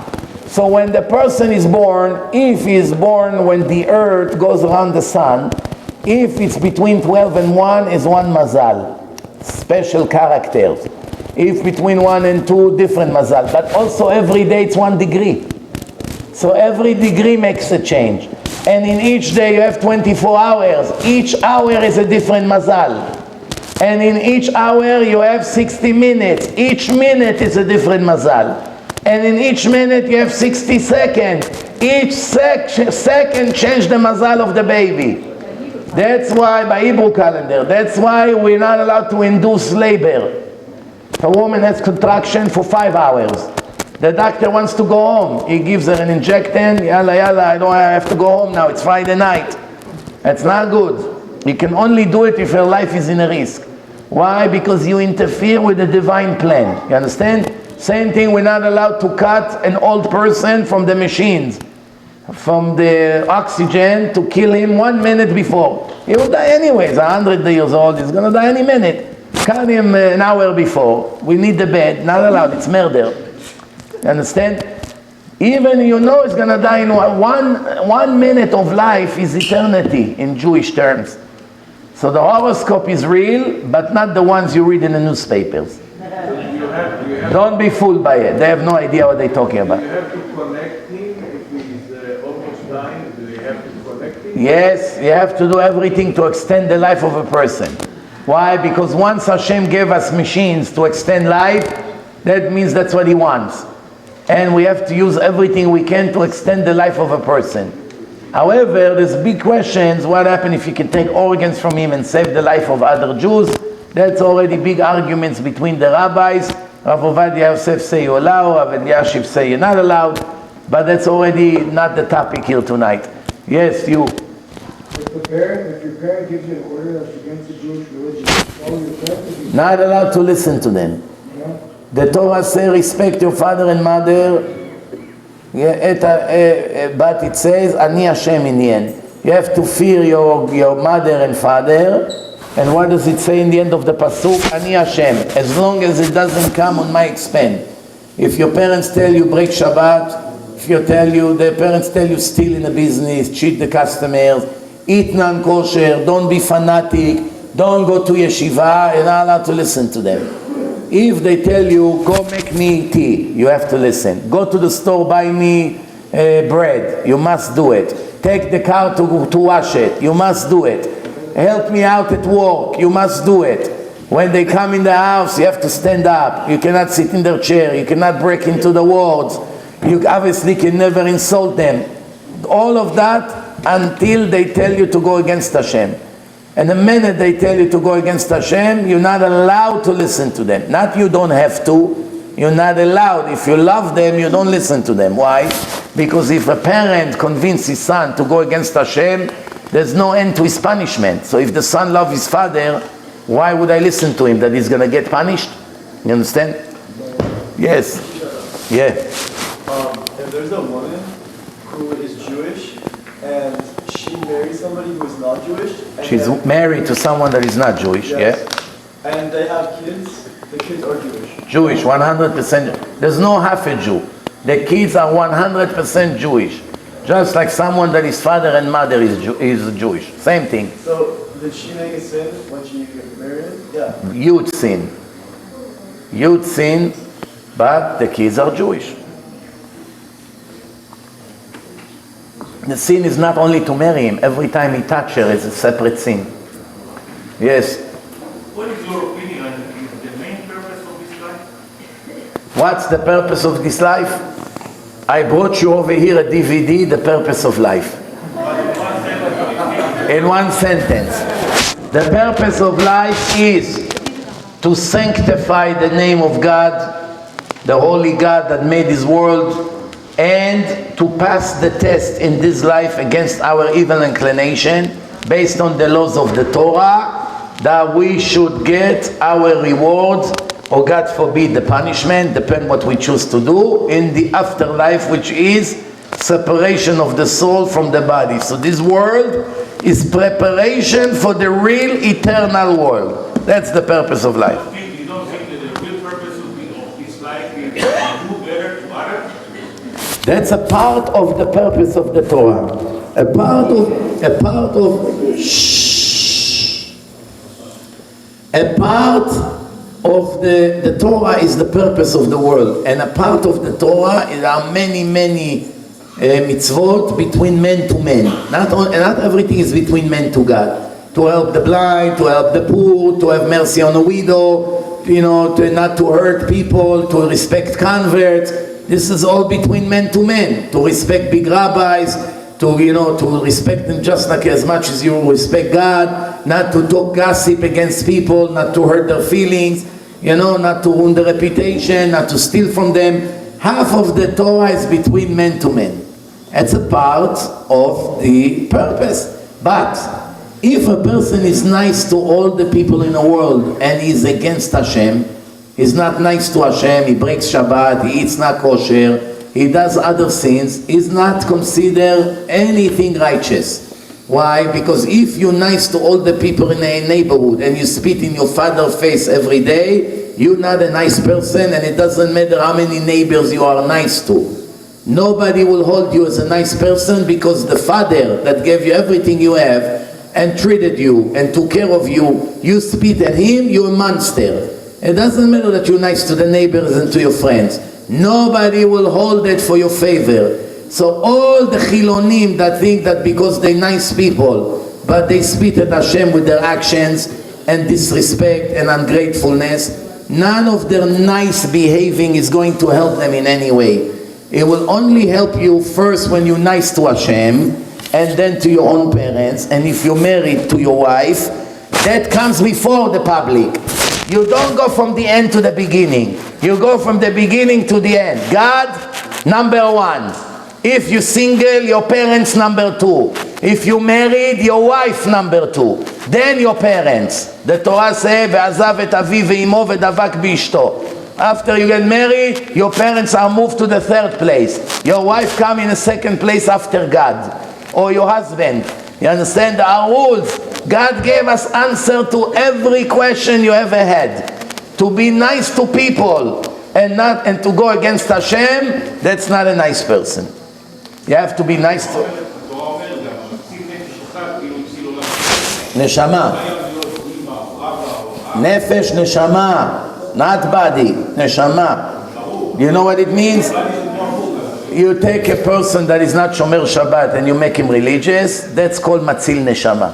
So when the person is born, if he is born when the earth goes around the sun, if it's between 12 and 1, is one mazal. Special characters. If between 1 and 2, different mazal. But also every day it's 1 degree. So every degree makes a change. And in each day you have 24 hours. Each hour is a different mazal. And in each hour you have 60 minutes. Each minute is a different mazal. And in each minute you have 60 seconds. Each second change the mazal of the baby. That's why, by Hebrew calendar, that's why we're not allowed to induce labor. A woman has contraction for 5 hours. The doctor wants to go home. He gives her an injection. Yalla, yalla, I have to go home now. It's Friday night. That's not good. You can only do it if your life is in a risk. Why? Because you interfere with the divine plan. You understand? Same thing, we're not allowed to cut an old person from the machines, from the oxygen, to kill him 1 minute before. He will die anyways. 100 years old, he's going to die any minute. Cut him an hour before. We need the bed. Not allowed. It's murder. You understand? Even you know he's going to die in 1 minute of life is eternity in Jewish terms. So the horoscope is real, but not the ones you read in the newspapers. Don't be fooled by it. They have no idea what they're talking about. Do you have to connect him if he's almost dying? Do they have to connect him? Yes, you have to do everything to extend the life of a person. Why? Because once Hashem gave us machines to extend life, that means that's what He wants. And we have to use everything we can to extend the life of a person. However, there's big questions. What happens if you can take organs from him and save the life of other Jews? That's already big arguments between the rabbis. Rav Ovadia Yosef say you're allowed, Rav Eliashiv say you're not allowed. But that's already not the topic here tonight. Yes, you. If your parent gives you an order that's against the Jewish religion, follow your parents? Not allowed to listen to them. Yeah. The Torah says respect your father and mother. But it says, Ani Hashem in the end. You have to fear your mother and father. And what does it say in the end of the pasuk? Ani Hashem. As long as it doesn't come on my expense. If your parents tell you break Shabbat, if the parents tell you steal in the business, cheat the customers, eat non-kosher, don't be fanatic, don't go to yeshiva, you're not allowed to listen to them. If they tell you, go make me tea, you have to listen. Go to the store, buy me bread, you must do it. Take the car to wash it, you must do it. Help me out at work, you must do it. When they come in the house, you have to stand up. You cannot sit in their chair, you cannot break into the walls. You obviously can never insult them. All of that until they tell you to go against Hashem. And the minute they tell you to go against Hashem, you're not allowed to listen to them. Not you don't have to, you're not allowed. If you love them, you don't listen to them. Why? Because if a parent convinces his son to go against Hashem, there's no end to his punishment. So if the son loves his father, why would I listen to him? That he's going to get punished? You understand? Yes. Yeah. If there's a woman who is Jewish and she marries somebody who is not Jewish. She's married to someone that is not Jewish, yes, yeah? And they have kids, the kids are Jewish. Jewish, 100%. There's no half a Jew. The kids are 100% Jewish. Just like someone that his father and mother is Jewish. Same thing. So, did she make a sin when she married? Yeah. Huge sin. Huge sin, but the kids are Jewish. The sin is not only to marry him. Every time he touches her, it's a separate sin. Yes. What is your opinion on the main purpose of this life? What's the purpose of this life? I brought you over here a DVD, The Purpose of Life. In one sentence. The purpose of life is to sanctify the name of God, the holy God that made this world, and to pass the test in this life against our evil inclination based on the laws of the Torah, that we should get our rewards, or God forbid the punishment, depend what we choose to do, in the afterlife, which is Separation of the soul from the body. So this world is preparation for the real eternal world. That's the purpose of life. You don't think that the real purpose of life is to do better to others? That's a part of the purpose of the Torah. A part of the Torah is the purpose of the world, and a part of the Torah, there are many mitzvot between men to men. Not everything is between men to God. To help the blind, to help the poor, to have mercy on a widow, to not to hurt people, to respect converts. This is all between men to men. To respect big rabbis, to respect them just like as much as you respect God. Not to talk gossip against people, not to hurt their feelings, not to ruin their reputation, not to steal from them. Half of the Torah is between men to men. It's a part of the purpose. But if a person is nice to all the people in the world and is against Hashem, he's not nice to Hashem, he breaks Shabbat, he eats not kosher, he does other sins, he's not considered anything righteous. Why? Because if you're nice to all the people in a neighborhood and you spit in your father's face every day, you're not a nice person, and it doesn't matter how many neighbors you are nice to. Nobody will hold you as a nice person, because the father that gave you everything you have and treated you and took care of you, you spit at him, you're a monster. It doesn't matter that you're nice to the neighbors and to your friends. Nobody will hold it for your favor. So all the Chilonim that think that because they're nice people, but they spit at Hashem with their actions and disrespect and ungratefulness, none of their nice behaving is going to help them in any way. It will only help you first when you're nice to Hashem, and then to your own parents, and if you're married, to your wife. That comes before the public. You don't go from the end to the beginning. You go from the beginning to the end. God, number one. If you're single, your parents, number two. If you're married, your wife, number two. Then your parents. The Torah says, "Ve'azav et aviv ve'imo ve'davak b'ishto." After you get married, your parents are moved to the third place. Your wife comes in the second place after God, or your husband. You understand? There are rules. God gave us answer to every question you ever had. To be nice to people and to go against Hashem, that's not a nice person. You have to be nice to Neshama. Nefesh, neshama. Not body, neshama. You know what it means? You take a person that is not Shomer Shabbat and you make him religious, that's called Matzil Neshama.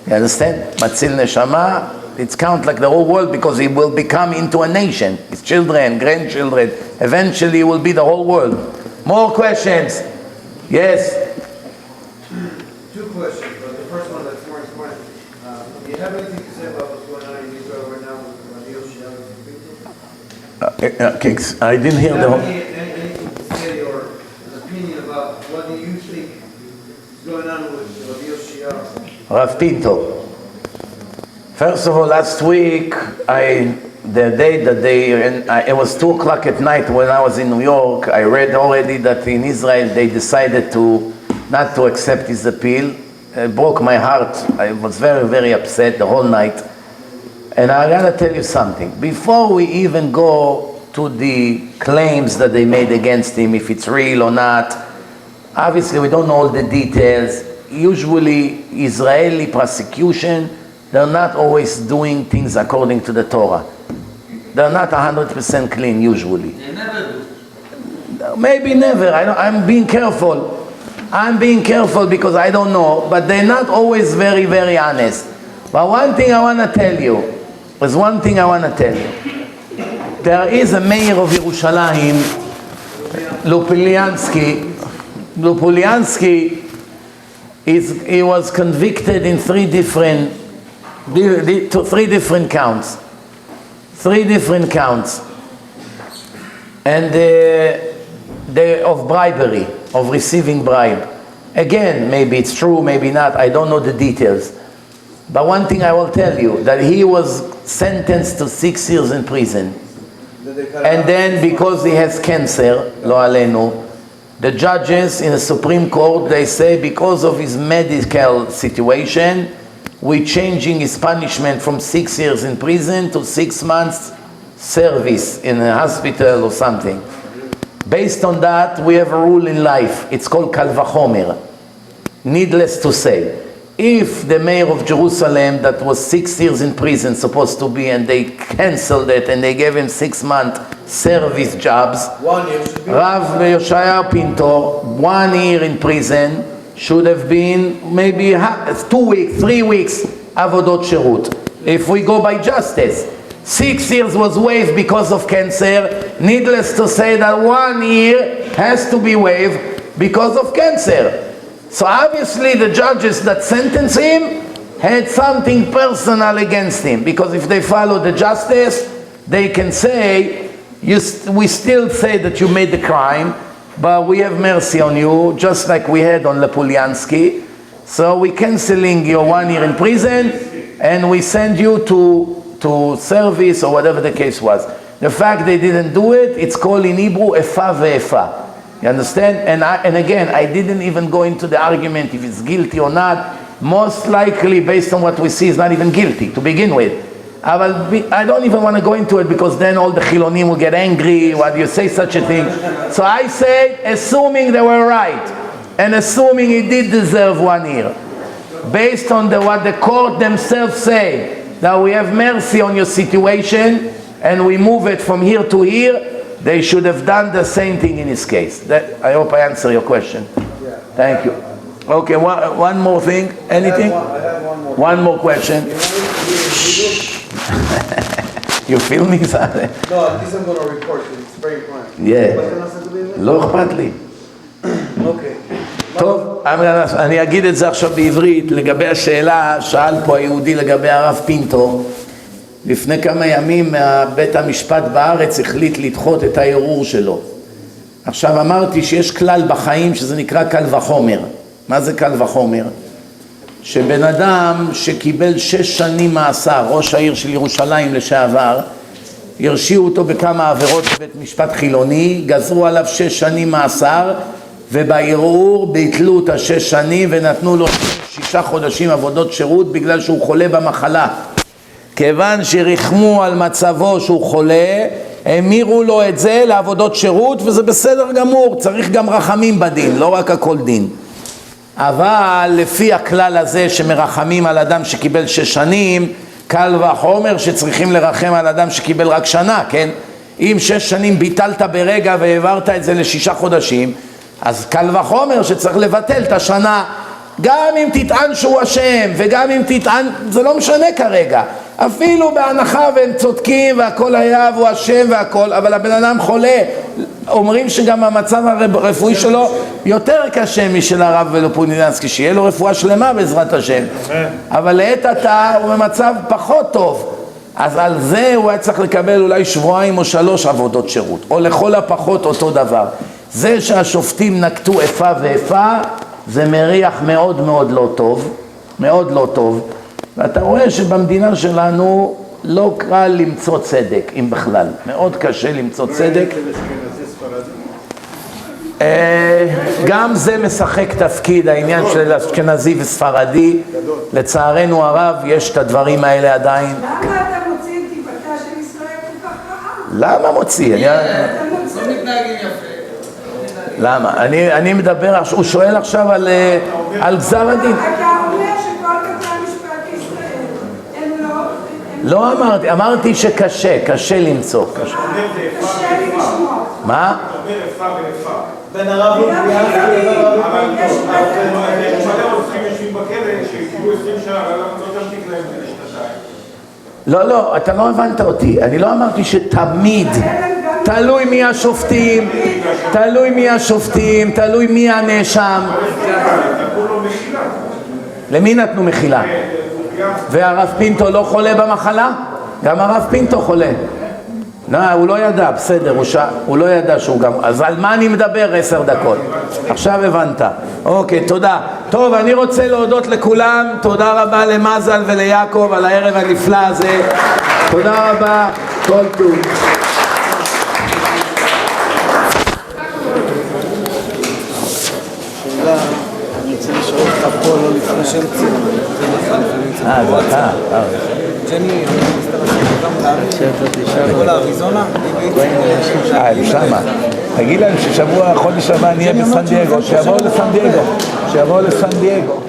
You understand? Matzil Neshama, it's count like the whole world, because he will become into a nation. His children, grandchildren, eventually he will be the whole world. More questions? Yes? Two questions, but the first one that's more important. Do you have anything to say about what's going on in Israel right now with Rabbi Mizrachi? I didn't hear the whole... Anything to say or an opinion about what do you think is going on with Rabbi Mizrachi? Rav Pinto. First of all, last week, it was 2 o'clock at night when I was in New York. I read already that in Israel they decided not to accept his appeal. It broke my heart. I was very, very upset the whole night. And I gotta tell you something. Before we even go to the claims that they made against him, if it's real or not, obviously we don't know all the details. Usually Israeli prosecution, they're not always doing things according to the Torah. They're not 100% clean usually. They never do. Maybe never. I'm being careful. I'm being careful because I don't know, but they're not always very, very honest. But one thing I want to tell you, there is a mayor of Yerushalayim, Lupulyansky. He was convicted in 3 different counts. 3 different counts. And they of bribery, of receiving bribe. Again, maybe it's true, maybe not, I don't know the details. But one thing I will tell you, that he was sentenced to 6 years in prison. And then because he has cancer, lo alenu, The judges in the Supreme Court, they say because of his medical situation, we're changing his punishment from 6 years in prison to 6 months service in a hospital or something. Based on that, we have a rule in life. It's called Kal Vachomer. Needless to say, if the mayor of Jerusalem that was 6 years in prison supposed to be, and they canceled it and they gave him 6 month service jobs, 1 year should be. Rav Yoshayahu Pinto, 1 year in prison should have been maybe 2 weeks, 3 weeks avodot shirut. If we go by justice, 6 years was waived because of cancer. Needless to say that 1 year has to be waived because of cancer. So obviously the judges that sentenced him had something personal against him, because if they follow the justice, they can say, we still say that you made the crime, but we have mercy on you, just like we had on Lepulyansky. So we're canceling your 1 year in prison, and we send you to service, or whatever the case was. The fact they didn't do it, it's called in Hebrew, efa ve'efa. You understand? And again, I didn't even go into the argument if it's guilty or not. Most likely, based on what we see, is not even guilty to begin with. I don't even want to go into it, because then all the Chilonim will get angry. Why do you say such a thing? So I say, assuming they were right, and assuming he did deserve 1 year, based on what the court themselves say, that we have mercy on your situation, and we move it from here to here, they should have done the same thing in his case. I hope I answer your question. Yeah. Thank you. Okay, one more thing. Anything? I have one more. One more question. You feel me? No, at least I'm going to report it. It's very important. Yeah. לא אכפת לי. אוקיי. טוב, אני אגיד את זה עכשיו בעברית. לגבי השאלה, שאל פה היהודי לגבי הרב פינטו. לפני כמה ימים בית המשפט בארץ החליט לדחות את הערעור שלו. עכשיו אמרתי שיש כלל בחיים שזה נקרא קל וחומר. מה זה קל וחומר? שבן אדם שקיבל 6 שנים מאסר, ראש העיר של ירושלים לשעבר, הרשיעו אותו בכמה עבירות בבית משפט חילוני, גזרו עליו 6 שנים מאסר, ובערעור ביטלו את 6 שנים ונתנו לו 6 חודשים עבודות שירות בגלל שהוא חולה במחלה. כיוון שרחמו על מצבו שהוא חולה, המירו לו את זה לעבודות שירות, וזה בסדר גמור, צריך גם רחמים בדין, לא רק הכל דין. אבל לפי הכלל הזה שמרחמים על אדם שקיבל 6 שנים, קל וחומר שצריכים לרחם על אדם שקיבל רק שנה, כן? אם 6 שנים ביטלת ברגע והעברת את זה ל6 חודשים, אז קל וחומר שצריך לבטל את השנה. גם אם תטען שהוא אשם, וגם אם תטען, זה לא משנה כרגע. אפילו בהנחה והם צודקים והכל היה והוא אשם והכל, אבל הבן אדם חולה. אומרים שגם המצב הרפואי שלו יותר קשה משל הרב ולופולינסקי, שיהיה לו רפואה שלמה בעזרת השם. אבל לעת עתה הוא במצב פחות טוב. אז על זה הוא היה צריך לקבל אולי 2 או 3 עבודות שירות, או לכל הפחות אותו דבר. זה שהשופטים נקטו איפה ואיפה, זה מריח מאוד מאוד לא טוב, מאוד לא טוב. ואתה רואה שבמדינה שלנו לא קל למצוא צדק, אם בכלל. מאוד קשה למצוא צדק. גם זה משחק תפקיד, העניין של אשכנזי וספרדי. לצערנו הרב, יש את הדברים האלה עדיין. למה אתה מוציא את דיבתה של ישראל כל כך רעה? למה מוציא? אתה מוציא. לא מתנהגים יפה. למה? אני מדבר, הוא שואל עכשיו על גזר הדין. אתה אומר שכל בתי המשפט בישראל הם לא אמרתי, אמרתי שקשה, קשה למצוא. קשה לי לשמוע. מה? בין הרב לופיאנסקי אבל יש מלא רוצחים יושבים בכלא שקיבלו 20 שנה, אבל לא תמתיק להם לשנתיים. לא, אתה לא הבנת אותי. אני לא אמרתי שתמיד, תלוי מי השופטים, תלוי מי הנאשם. למי נתנו מחילה? והרב פינטו לא חולה במחלה? גם הרב פינטו חולה. הוא לא ידע, בסדר, הוא לא ידע שהוא גם... אז על מה אני מדבר 10 דקות? עכשיו הבנת. אוקיי, תודה. טוב, אני רוצה להודות לכולם. תודה רבה למזל וליעקב על הערב הנפלא הזה. תודה רבה. כל טוב. אני רוצה לשאול אותך פה, לא לפני שם ציר. זה אתה. ג'ני, גם לארץ, כל האריזונה, הם שמה. תגיד להם ששבוע, חודש הבא נהיה בסן דייגו, שיבואו לסן דייגו.